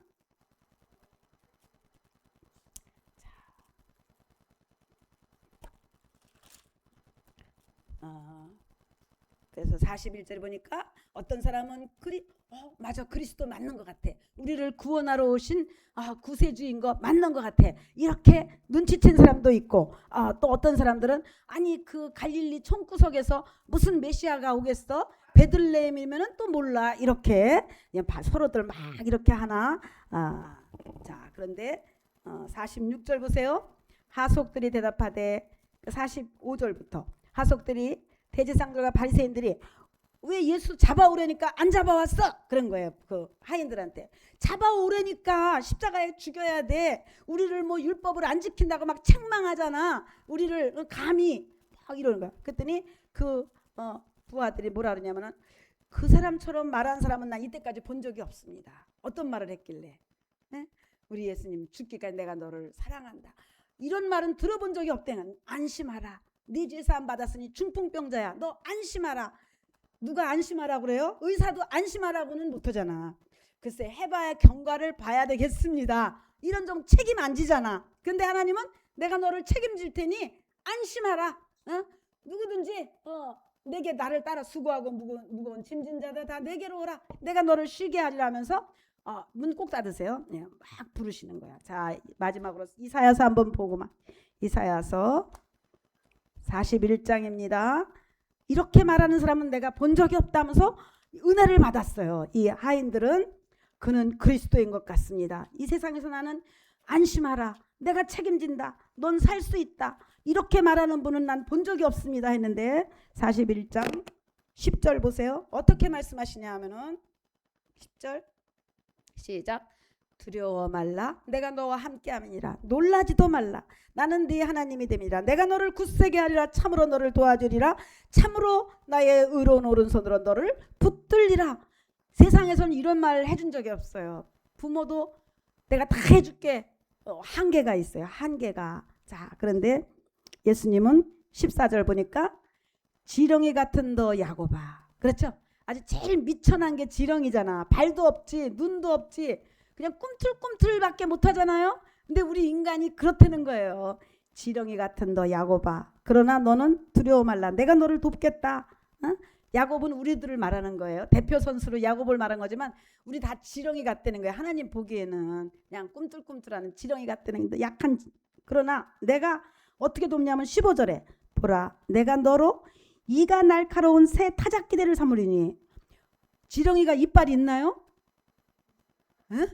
그래서 41절에 보니까 어떤 사람은 맞아, 그리스도 맞는 것 같아. 우리를 구원하러 오신 구세주인 거 맞는 것 같아. 이렇게 눈치챈 사람도 있고, 또 어떤 사람들은 아니 그 갈릴리 총구석에서 무슨 메시아가 오겠어? 베들레헴이면은 또 몰라. 이렇게 그냥 서로들 막 이렇게 하나. 자, 그런데 46절 보세요. 하속들이 대답하되 45절부터 하속들이 대제사장들과 바리새인들이 왜 예수 잡아오려니까 안 잡아왔어? 그런 거예요. 그 하인들한테 잡아오려니까 십자가에 죽여야 돼. 우리를 뭐 율법을 안 지킨다고 막 책망하잖아. 우리를 감히 막 이러는 거야. 그랬더니 그 부하들이 뭐라 그러냐면은 그 사람처럼 말한 사람은 난 이때까지 본 적이 없습니다. 어떤 말을 했길래? 네? 우리 예수님 죽기까지 내가 너를 사랑한다. 이런 말은 들어본 적이 없대는. 안심하라. 네 죄 사함 받았으니 중풍병자야. 너 안심하라. 누가 안심하라고 그래요? 의사도 안심하라고는 못하잖아. 글쎄 해봐야 경과를 봐야 되겠습니다. 이런 좀 책임 안 지잖아. 근데 하나님은 내가 너를 책임질 테니 안심하라. 누구든지 내게 나를 따라 수고하고 무거운 짐진 자들 다 내게로 오라. 내가 너를 쉬게 하리라 하면서 문 꼭 닫으세요. 막 부르시는 거야. 자, 마지막으로 이사야서 한번 보고만. 이사야서 41장입니다. 이렇게 말하는 사람은 내가 본 적이 없다면서 은혜를 받았어요. 이 하인들은 그는 그리스도인 것 같습니다. 이 세상에서 나는 안심하라. 내가 책임진다. 넌 살 수 있다. 이렇게 말하는 분은 난 본 적이 없습니다 했는데 41장 10절 보세요. 어떻게 말씀하시냐 하면은 10절 시작. 두려워 말라. 내가 너와 함께함이니라. 놀라지도 말라. 나는 네 하나님이 됨이라. 내가 너를 굳세게 하리라. 참으로 너를 도와주리라. 참으로 나의 의로운 오른손으로 너를 붙들리라. 세상에서는 이런 말을 해준 적이 없어요. 부모도 내가 다 해줄게. 한계가 있어요. 한계가. 자, 그런데 예수님은 14절 보니까 지렁이 같은 너 야고바. 그렇죠? 아주 제일 미천한 게 지렁이잖아. 발도 없지, 눈도 없지. 그냥 꿈틀꿈틀밖에 못하잖아요. 근데 우리 인간이 그렇다는 거예요. 지렁이 같은 너 야고바. 그러나 너는 두려워 말라. 내가 너를 돕겠다. 야곱은 우리들을 말하는 거예요. 대표 선수로 야곱을 말한 거지만 우리 다 지렁이 같다는 거예요. 하나님 보기에는 그냥 꿈틀꿈틀하는 지렁이 같다는 약한. 그러나 내가 어떻게 돕냐면 15절에 보라 내가 너로 이가 날카로운 새 타작기대를 삼으리니. 지렁이가 이빨이 있나요? 에?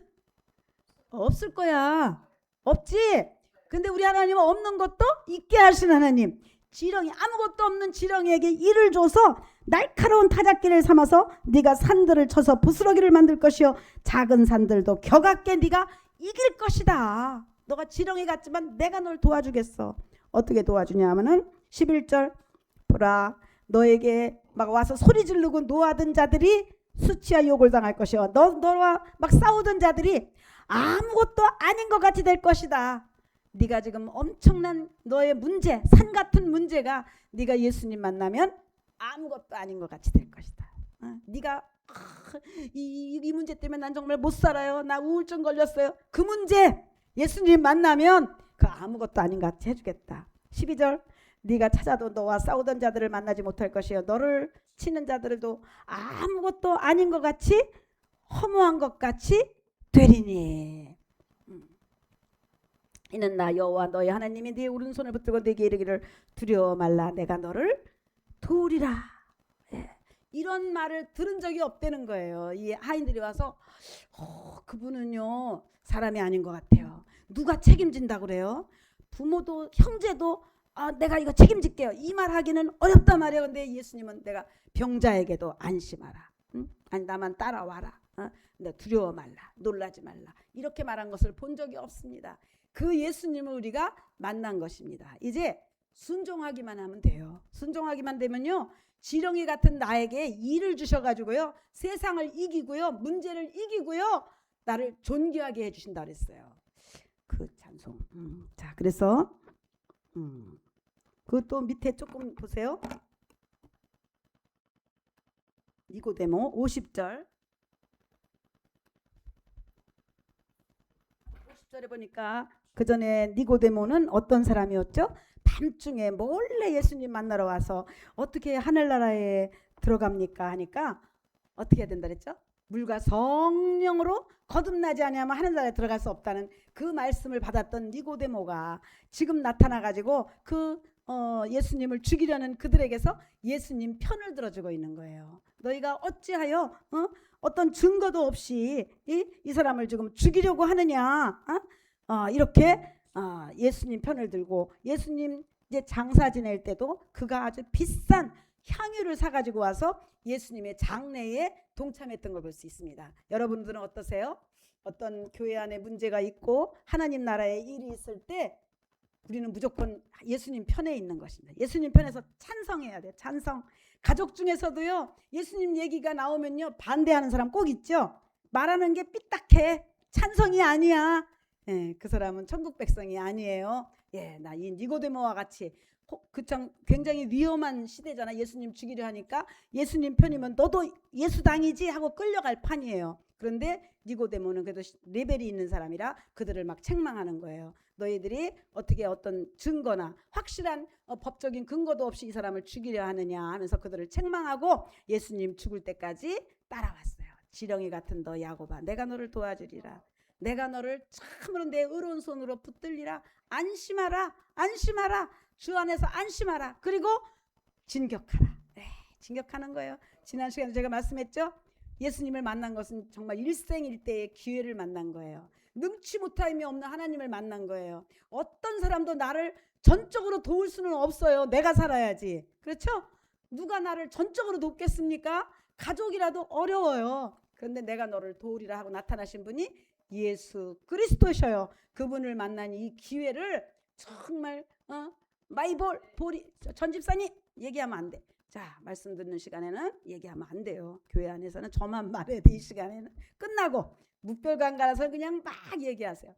없을 거야. 없지. 근데 우리 하나님은 없는 것도 있게 하신 하나님. 지렁이 아무것도 없는 지렁이에게 이를 줘서 날카로운 타작기를 삼아서 네가 산들을 쳐서 부스러기를 만들 것이요 작은 산들도 격하게 네가 이길 것이다. 너가 지렁이 같지만 내가 널 도와주겠어. 어떻게 도와주냐 하면은 11절 보라 너에게 막 와서 소리 지르고 노하던 자들이 수치와 욕을 당할 것이요 너와 막 싸우던 자들이 아무것도 아닌 것 같이 될 것이다. 네가 지금 엄청난 너의 문제, 산 같은 문제가 네가 예수님 만나면 아무것도 아닌 것 같이 될 것이다. 네가 이 문제 때문에 난 정말 못 살아요. 나 우울증 걸렸어요. 그 문제 예수님 만나면 그 아무것도 아닌 것 같이 해주겠다. 12절 네가 찾아도 너와 싸우던 자들을 만나지 못할 것이요 너를 치는 자들도 아무것도 아닌 것 같이 허무한 것 같이 되리니. 이는 나 여호와 너희 하나님이 네 오른손을 붙들고 네게 이르기를 두려워 말라. 내가 너를 도우리라. 이런 말을 들은 적이 없다는 거예요. 이 하인들이 와서 그분은요 사람이 아닌 것 같아요. 누가 책임진다 그래요? 부모도 형제도 내가 이거 책임질게요. 이 말 하기는 어렵단 말이에요. 근데 예수님은 내가 병자에게도 안심하라. 응? 아니 나만 따라와라. 너 두려워 말라. 놀라지 말라. 이렇게 말한 것을 본 적이 없습니다. 그 예수님을 우리가 만난 것입니다. 이제 순종하기만 하면 돼요. 순종하기만 되면요. 지렁이 같은 나에게 일을 주셔가지고요. 세상을 이기고요. 문제를 이기고요. 나를 존귀하게 해주신다 그랬어요. 그 찬송. 자, 그래서 그또 밑에 조금 보세요. 니고데모 50절. 50절에 보니까 그 전에 니고데모는 어떤 사람이었죠? 밤중에 몰래 예수님 만나러 와서 어떻게 하늘나라에 들어갑니까 하니까 어떻게 해야 된다 그랬죠? 물과 성령으로 거듭나지 아니하면 하늘나라에 들어갈 수 없다는 그 말씀을 받았던 니고데모가 지금 나타나가지고 그 예수님을 죽이려는 그들에게서 예수님 편을 들어주고 있는 거예요. 너희가 어찌하여 어떤 증거도 없이 이 사람을 지금 죽이려고 하느냐? 이렇게 예수님 편을 들고 예수님 이제 장사 지낼 때도 그가 아주 비싼 향유를 사가지고 와서 예수님의 장례에 동참했던 걸 볼 수 있습니다. 여러분들은 어떠세요? 어떤 교회 안에 문제가 있고 하나님 나라에 일이 있을 때 우리는 무조건 예수님 편에 있는 것입니다. 예수님 편에서 찬성해야 돼요. 찬성. 가족 중에서도요. 예수님 얘기가 나오면요. 반대하는 사람 꼭 있죠. 말하는 게 삐딱해. 찬성이 아니야. 예, 그 사람은 천국 백성이 아니에요. 예, 나 이 니고데모와 같이 그참 굉장히 위험한 시대잖아. 예수님 죽이려 하니까 예수님 편이면 너도 예수당이지 하고 끌려갈 판이에요. 그런데 니고데모는 그래도 레벨이 있는 사람이라 그들을 막 책망하는 거예요. 너희들이 어떻게 어떤 증거나 확실한 법적인 근거도 없이 이 사람을 죽이려 하느냐 하면서 그들을 책망하고 예수님 죽을 때까지 따라왔어요. 지렁이 같은 너 야고바, 내가 너를 도와주리라. 내가 너를 참으로 내 의로운 손으로 붙들리라. 안심하라. 안심하라. 주 안에서 안심하라. 그리고 진격하라. 네, 진격하는 거예요. 지난 시간에 제가 말씀했죠. 예수님을 만난 것은 정말 일생일대의 기회를 만난 거예요. 능치 못함이 없는 하나님을 만난 거예요. 어떤 사람도 나를 전적으로 도울 수는 없어요. 내가 살아야지. 그렇죠? 누가 나를 전적으로 돕겠습니까? 가족이라도 어려워요. 그런데 내가 너를 도우리라 하고 나타나신 분이 예수 그리스도셔요. 그분을 만난 이 기회를 정말 마이볼 보리 전집사님 얘기하면 안 돼. 자, 말씀 듣는 시간에는 얘기하면 안 돼요. 교회 안에서는 저만 말해야 돼. 이 시간에는 끝나고 묵별관 가서 그냥 막 얘기하세요.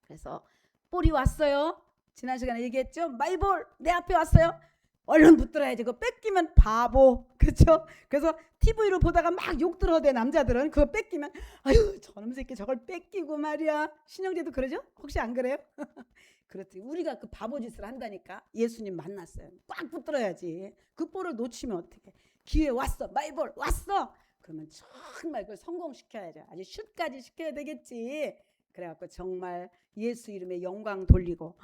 그래서 볼이 왔어요. 지난 시간에 얘기했죠. 마이볼 내 앞에 왔어요. 얼른 붙들어야지. 그거 뺏기면 바보. 그렇죠? 그래서 TV로 보다가 막 욕 들어대 남자들은 그거 뺏기면 아유 저놈 새끼 저걸 뺏기고 말이야. 신영재도 그러죠? 혹시 안 그래요? 그렇지. 우리가 그 바보 짓을 한다니까. 예수님 만났어요. 꽉 붙들어야지. 그 볼을 놓치면 어떡해. 기회 왔어. 마이볼 왔어. 그러면 정말 그걸 성공시켜야죠. 아주 슛까지 시켜야 되겠지. 그래갖고 정말 예수 이름에 영광 돌리고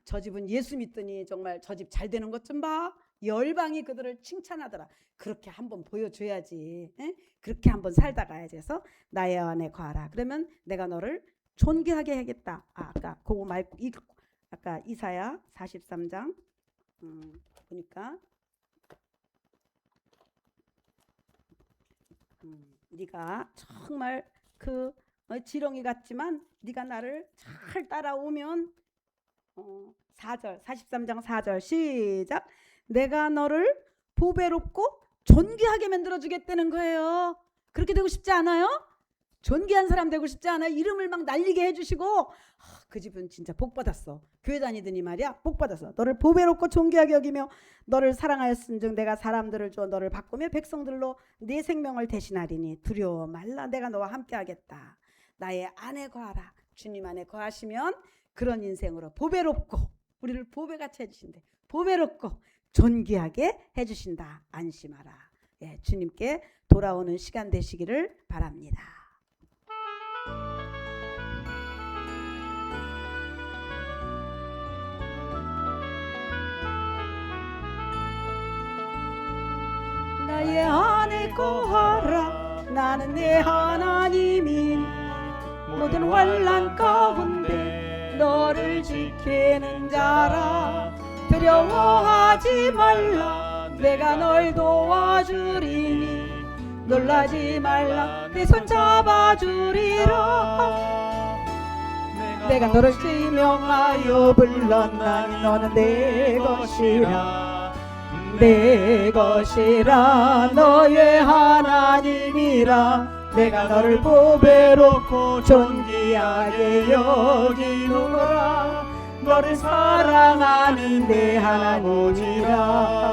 저 집은 예수 믿더니 정말 저 집 잘 되는 것 좀 봐. 열방이 그들을 칭찬하더라. 그렇게 한번 보여줘야지. 에? 그렇게 한번 살다 가야지. 해서 나의 안에 거하라. 그러면 내가 너를 존귀하게 하겠다. 아까 그거 말고 아까 이사야 43장 보니까 네가 정말 그 지렁이 같지만 네가 나를 잘 따라오면 4절 43장 4절 시작. 내가 너를 보배롭고 존귀하게 만들어주겠다는 거예요. 그렇게 되고 싶지 않아요? 존귀한 사람 되고 싶지 않아요? 이름을 막 날리게 해주시고 그 집은 진짜 복 받았어. 교회 다니더니 말이야 복 받았어. 너를 보배롭고 존귀하게 여기며 너를 사랑하였은즉 내가 사람들을 줘 너를 바꾸며 백성들로 네 생명을 대신하리니 두려워 말라. 내가 너와 함께 하겠다. 나의 안에 거하라. 주님 안에 거하시면 그런 인생으로 보배롭고 우리를 보배같이 해주신대. 보배롭고 존귀하게 해주신다. 안심하라. 예, 주님께 돌아오는 시간 되시기를 바랍니다. 나의 안에 거하라. 나는 내 하나님이 모든 환난 가운데 너를 지키는 자라. 두려워하지 말라. 내가 널 도와주리니 놀라지 말라. 내 손 잡아주리라. 내가 너를 지명하여 불렀나니 너는 내 것이라. 내 것이라. 너의 하나님이라. 내가 너를 보배롭고 존귀하게 여기노라. 너를 사랑하는 내 하나님이라.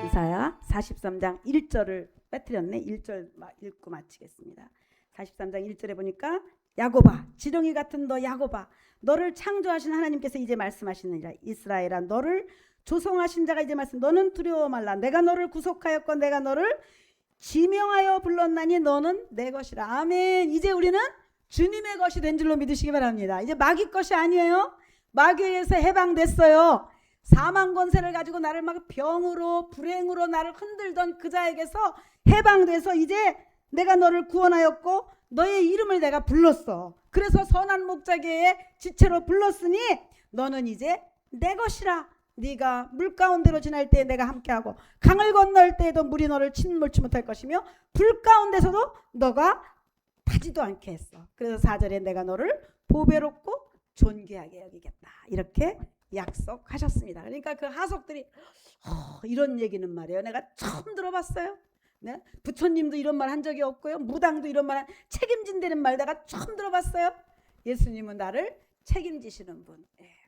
이사야 43장 1절을 빼뜨렸네. 1절 읽고 마치겠습니다. 43장 1절에 보니까 야곱아, 지렁이 같은 너 야곱아, 너를 창조하신 하나님께서 이제 말씀하시느니라. 이스라엘아, 너를 조성하신 자가 이제 말씀. 너는 두려워 말라. 내가 너를 구속하였고 내가 너를 지명하여 불렀나니 너는 내 것이라. 아멘. 이제 우리는 주님의 것이 된 줄로 믿으시기 바랍니다. 이제 마귀 것이 아니에요. 마귀에서 해방됐어요. 사망 권세를 가지고 나를 막 병으로 불행으로 나를 흔들던 그 자에게서 해방돼서 이제 내가 너를 구원하였고 너의 이름을 내가 불렀어. 그래서 선한 목자계의 지체로 불렀으니 너는 이제 내 것이라. 네가 물 가운데로 지날 때 내가 함께하고 강을 건널 때에도 물이 너를 침몰치 못할 것이며 불 가운데서도 너가 타지도 않게 했어. 그래서 4절에 내가 너를 보배롭고 존귀하게 여기겠다. 이렇게 약속하셨습니다. 그러니까 그 하속들이 이런 얘기는 말이에요. 내가 처음 들어봤어요. 네? 부처님도 이런 말 한 적이 없고요. 무당도 이런 말 책임진다는 말 내가 처음 들어봤어요. 예수님은 나를 책임지시는 분.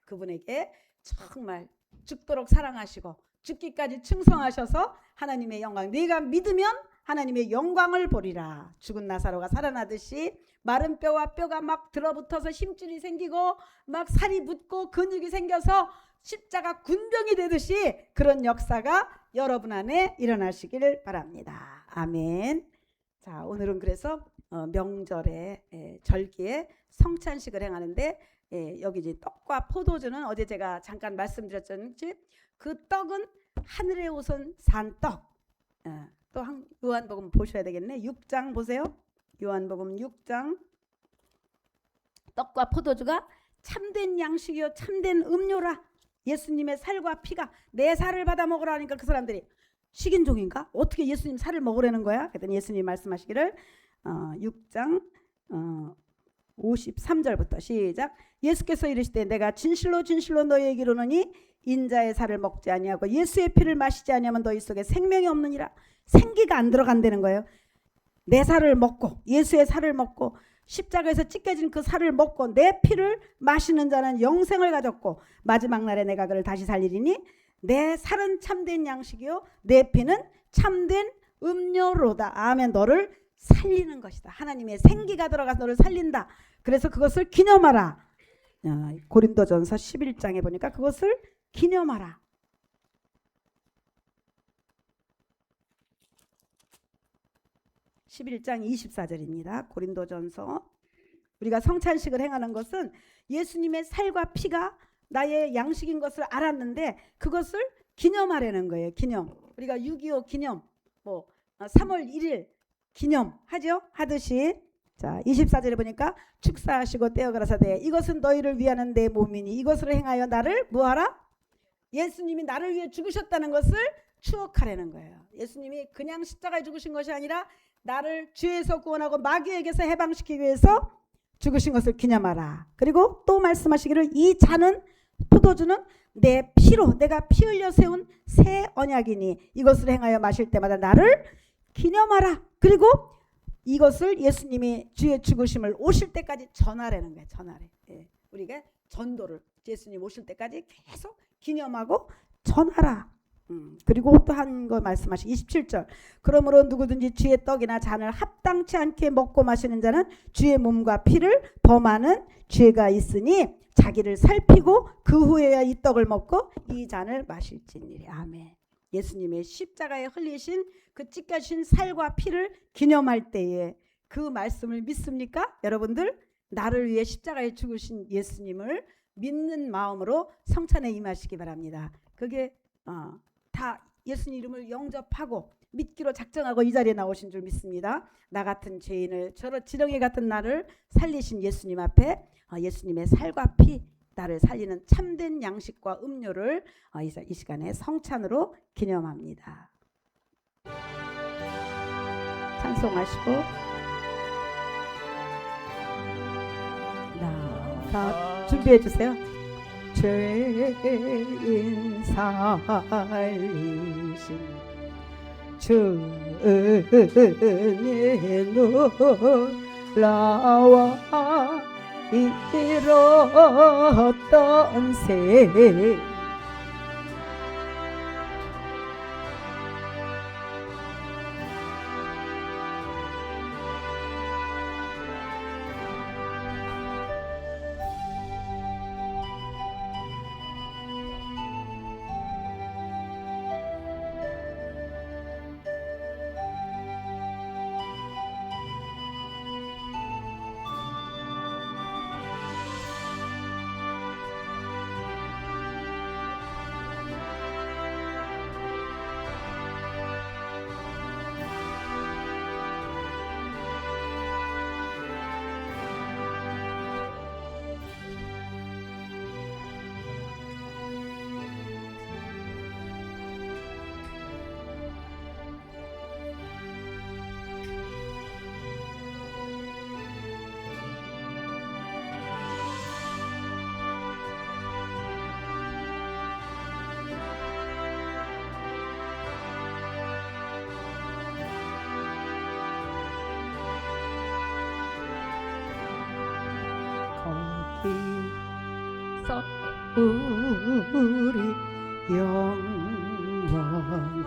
그분에게 정말 죽도록 사랑하시고 죽기까지 충성하셔서 하나님의 영광, 네가 믿으면 하나님의 영광을 보리라. 죽은 나사로가 살아나듯이 마른 뼈와 뼈가 막 들어붙어서 힘줄이 생기고 막 살이 붙고 근육이 생겨서 십자가 군병이 되듯이 그런 역사가 여러분 안에 일어나시길 바랍니다. 아멘. 자, 오늘은 그래서 명절에 절기에 성찬식을 행하는데 여기 이제 떡과 포도주는 어제 제가 잠깐 말씀드렸던지 그 떡은 하늘에 오선 산 떡. 또 요한복음 보셔야 되겠네. 6장 보세요. 요한복음 6장. 떡과 포도주가 참된 양식이요 참된 음료라. 예수님의 살과 피가 내 살을 받아 먹으라 하니까 그 사람들이 식인종인가? 어떻게 예수님 살을 먹으라는 거야? 그랬더니 예수님 말씀하시기를 6장 53절부터 시작. 예수께서 이르시되 내가 진실로 진실로 너희에게 이르노니 인자의 살을 먹지 아니하고 예수의 피를 마시지 아니하면 너희 속에 생명이 없느니라. 생기가 안 들어간다는 거예요. 내 살을 먹고 예수의 살을 먹고 십자가에서 찢겨진 그 살을 먹고 내 피를 마시는 자는 영생을 가졌고 마지막 날에 내가 그를 다시 살리리니 내 살은 참된 양식이요 내 피는 참된 음료로다. 아멘. 너를 살리는 것이다. 하나님의 생기가 들어가서 너를 살린다. 그래서 그것을 기념하라. 고린도전서 11장에 보니까 그것을 기념하라. (11장 24절입니다) 고린도전서. 우리가 성찬식을 행하는 것은 예수님의 살과 피가 나의 양식인 것을 알았는데 그것을 기념하려는 거예요. 기념. 우리가 6.25 기념, 3월 1일 기념하죠. 하듯이 자 24절에 보니까 축사하시고 떼어 가라사대 이것은 너희를 위하는 내 몸이니 이것으로 행하여 나를 뭐하라? 예수님이 나를 위해 죽으셨다는 것을 추억하라는 거예요. 예수님이 그냥 십자가에 죽으신 것이 아니라 나를 죄에서 구원하고 마귀에게서 해방시키기 위해서 죽으신 것을 기념하라. 그리고 또 말씀하시기를 이 잔은 포도주는 내 피로 내가 피 흘려 세운 새 언약이니 이것을 행하여 마실 때마다 나를 기념하라. 그리고 이것을 예수님이 주의 죽으심을 오실 때까지 전하라는 거예요. 전하래. 우리가 전도를 예수님 오실 때까지 계속 기념하고 전하라. 그리고 또 한 거 말씀하시 27절. 그러므로 누구든지 주의 떡이나 잔을 합당치 않게 먹고 마시는 자는 주의 몸과 피를 범하는 죄가 있으니 자기를 살피고 그 후에야 이 떡을 먹고 이 잔을 마실지니라. 아멘. 예수님의 십자가에 흘리신 그 찢겨진 살과 피를 기념할 때에 그 말씀을 믿습니까? 여러분들 나를 위해 십자가에 죽으신 예수님을 믿는 마음으로 성찬에 임하시기 바랍니다. 그게 다 예수님 이름을 영접하고 믿기로 작정하고 이 자리에 나오신 줄 믿습니다. 나 같은 죄인을, 저런 지렁이 같은 나를 살리신 예수님 앞에 예수님의 살과 피, 나를 살리는 참된 양식과 음료를 이 시간에 성찬으로 기념합니다. 찬송하시고 다 준비해 주세요. 죄인 살리신 주의 놀라와 이뤘던 새 거기서 우리 영원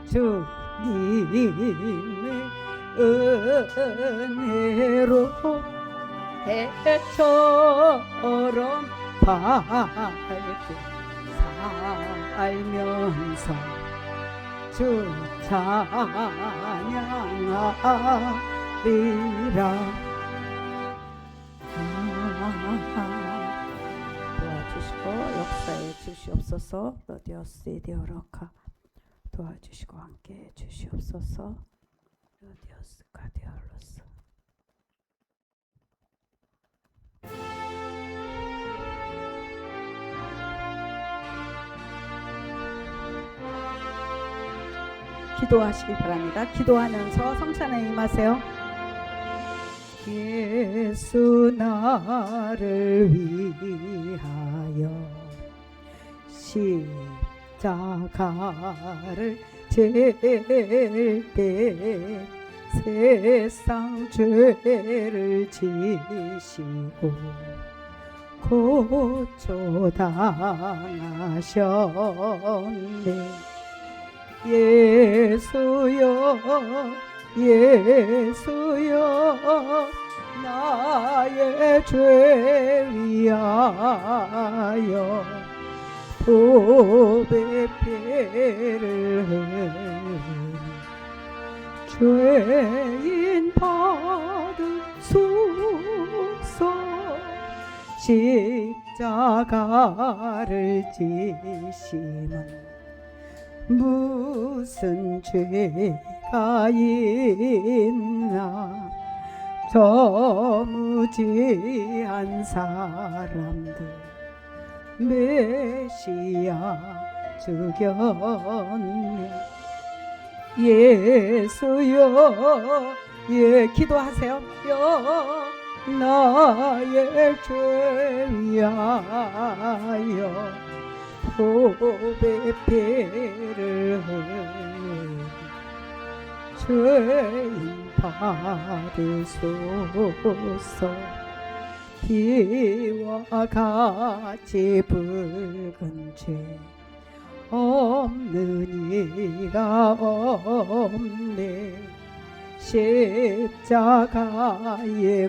주님의 은혜로 해처럼 밝게 살면서 주 찬양하리라. 도와주시고 역사에 주시옵소서. 러디오스 디오로카 도와주시고 함께 주시옵소서. 러디오스 카디올로스. 기도하시기 바랍니다. 기도하면서 성찬에 임하세요. 예수 나를 위하여 십자가를 질 때 세상 죄를 지시고 고초당하셨네. 예수여 예수여 나의 죄 위하여 보배 피를 흘리니 죄인 받으소서. 십자가를 지시면 무슨 죄가 있나. 저 무지한 사람들 메시아 죽였네. 예수여 예 기도하세요. 나의 죄 위하여 보배 피를 흘리니 죄인 받으소서. 비와 같이 붉은 죄 없는 이가 없네. 십자가의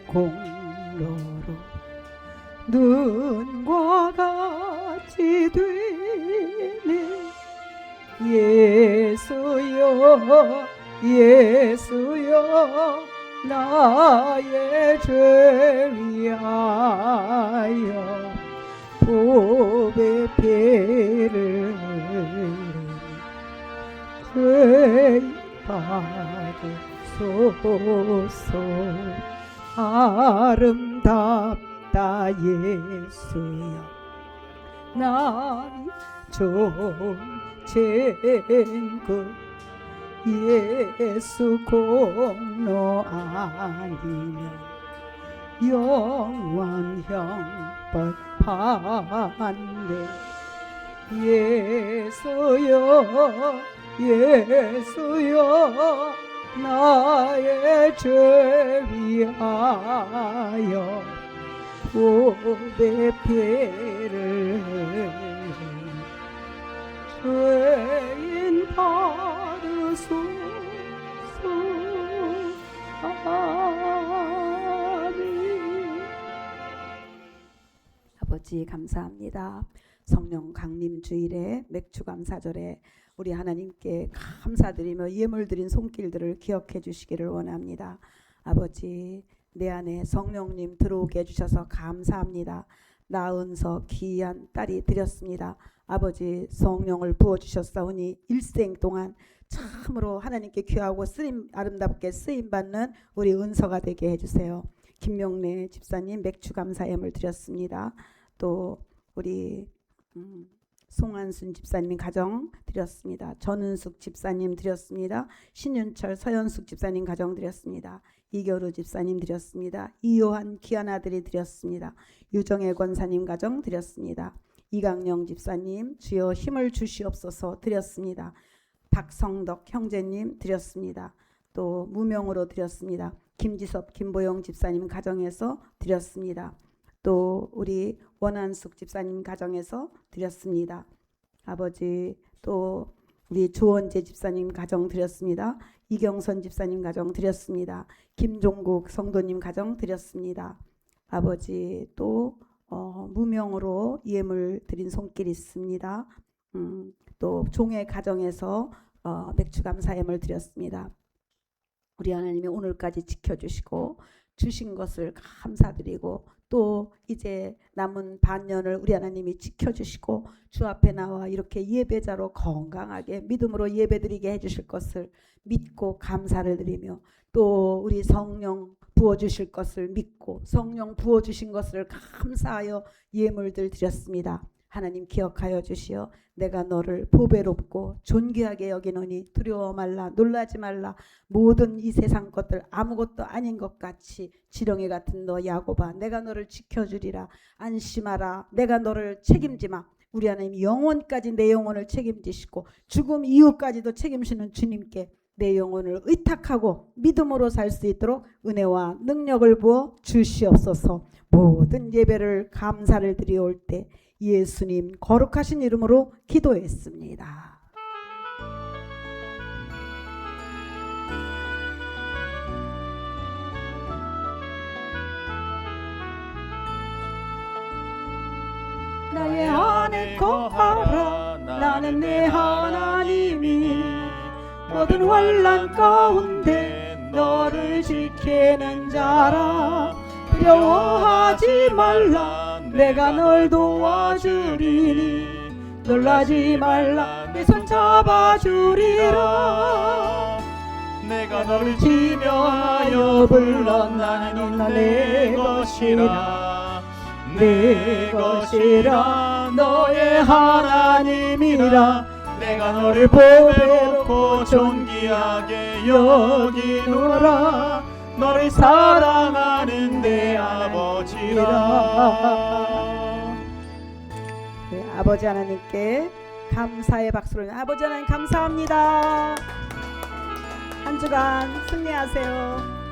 공로로 눈과 같이 되네. 예수여 예수여 나의 죄 위하여 보배 피를 흘리니 죄 받으소서. 아름답다 예수여 난 존재그 예수 공로 아니면 영원 형벌 받네. 예수여 예수여 나의 죄 위하여 보배 피를 죄인 받으소서. 아멘. 아버지 감사합니다. 성령 강림 주일에 맥주 감사절에 우리 하나님께 감사드리며 예물 드린 손길들을 기억해 주시기를 원합니다. 아버지 내 안에 성령님 들어오게 해주셔서 감사합니다. 나은서 귀한 딸이 드렸습니다. 아버지 성령을 부어주셨사오니 일생 동안 참으로 하나님께 귀하고 쓰임 아름답게 쓰임받는 우리 은서가 되게 해주세요. 김명래 집사님 맥주 감사 예물 드렸습니다. 또 우리 송한순 집사님 가정 드렸습니다. 전은숙 집사님 드렸습니다. 신윤철 서현숙 집사님 가정 드렸습니다. 이겨루 집사님 드렸습니다. 이요한 귀한 아들이 드렸습니다. 유정애 권사님 가정 드렸습니다. 이강영 집사님 주여 힘을 주시옵소서 드렸습니다. 박성덕 형제님 드렸습니다. 또 무명으로 드렸습니다. 김지섭 김보영 집사님 가정에서 드렸습니다. 또 우리 원한숙 집사님 가정에서 드렸습니다. 아버지 또 우리 조원재 집사님 가정 드렸습니다. 이경선 집사님 가정 드렸습니다. 김종국 성도님 가정 드렸습니다. 아버지 또 무명으로 예물 드린 손길이 있습니다. 또 종의 가정에서 맥주 감사 예물 드렸습니다. 우리 하나님이 오늘까지 지켜주시고 주신 것을 감사드리고 또 이제 남은 반년을 우리 하나님이 지켜주시고 주 앞에 나와 이렇게 예배자로 건강하게 믿음으로 예배드리게 해주실 것을 믿고 감사를 드리며 또 우리 성령 부어주실 것을 믿고 성령 부어주신 것을 감사하여 예물들 드렸습니다. 하나님 기억하여 주시어 내가 너를 보배롭고 존귀하게 여기노니 두려워 말라 놀라지 말라. 모든 이 세상 것들 아무것도 아닌 것 같이 지렁이 같은 너 야곱아 내가 너를 지켜주리라. 안심하라 내가 너를 책임지마. 우리 하나님 영원까지 내 영혼을 책임지시고 죽음 이후까지도 책임지는 주님께 내 영혼을 의탁하고 믿음으로 살 수 있도록 은혜와 능력을 부어 주시옵소서. 모든 예배를 감사를 드려올 때 예수님 거룩하신 이름으로 기도했습니다. 나의 안에 거하라. 나는 내 하나님이 모든 환난 가운데 너를 지키는 자라. 두려워하지 말라. 내가 널 도와주리니 놀라지 말라. 내 손 잡아주리라. 내가 너를 지명하여 불러 나는 내 것이라. 내 것이라 너의 하나님이라. 내가 너를 보배롭고 존귀하게 여기노라. 너를 사랑하는 내 아버지라. 네, 아버지 하나님께 감사의 박수를. 아버지 하나님 감사합니다. 한 주간 승리하세요.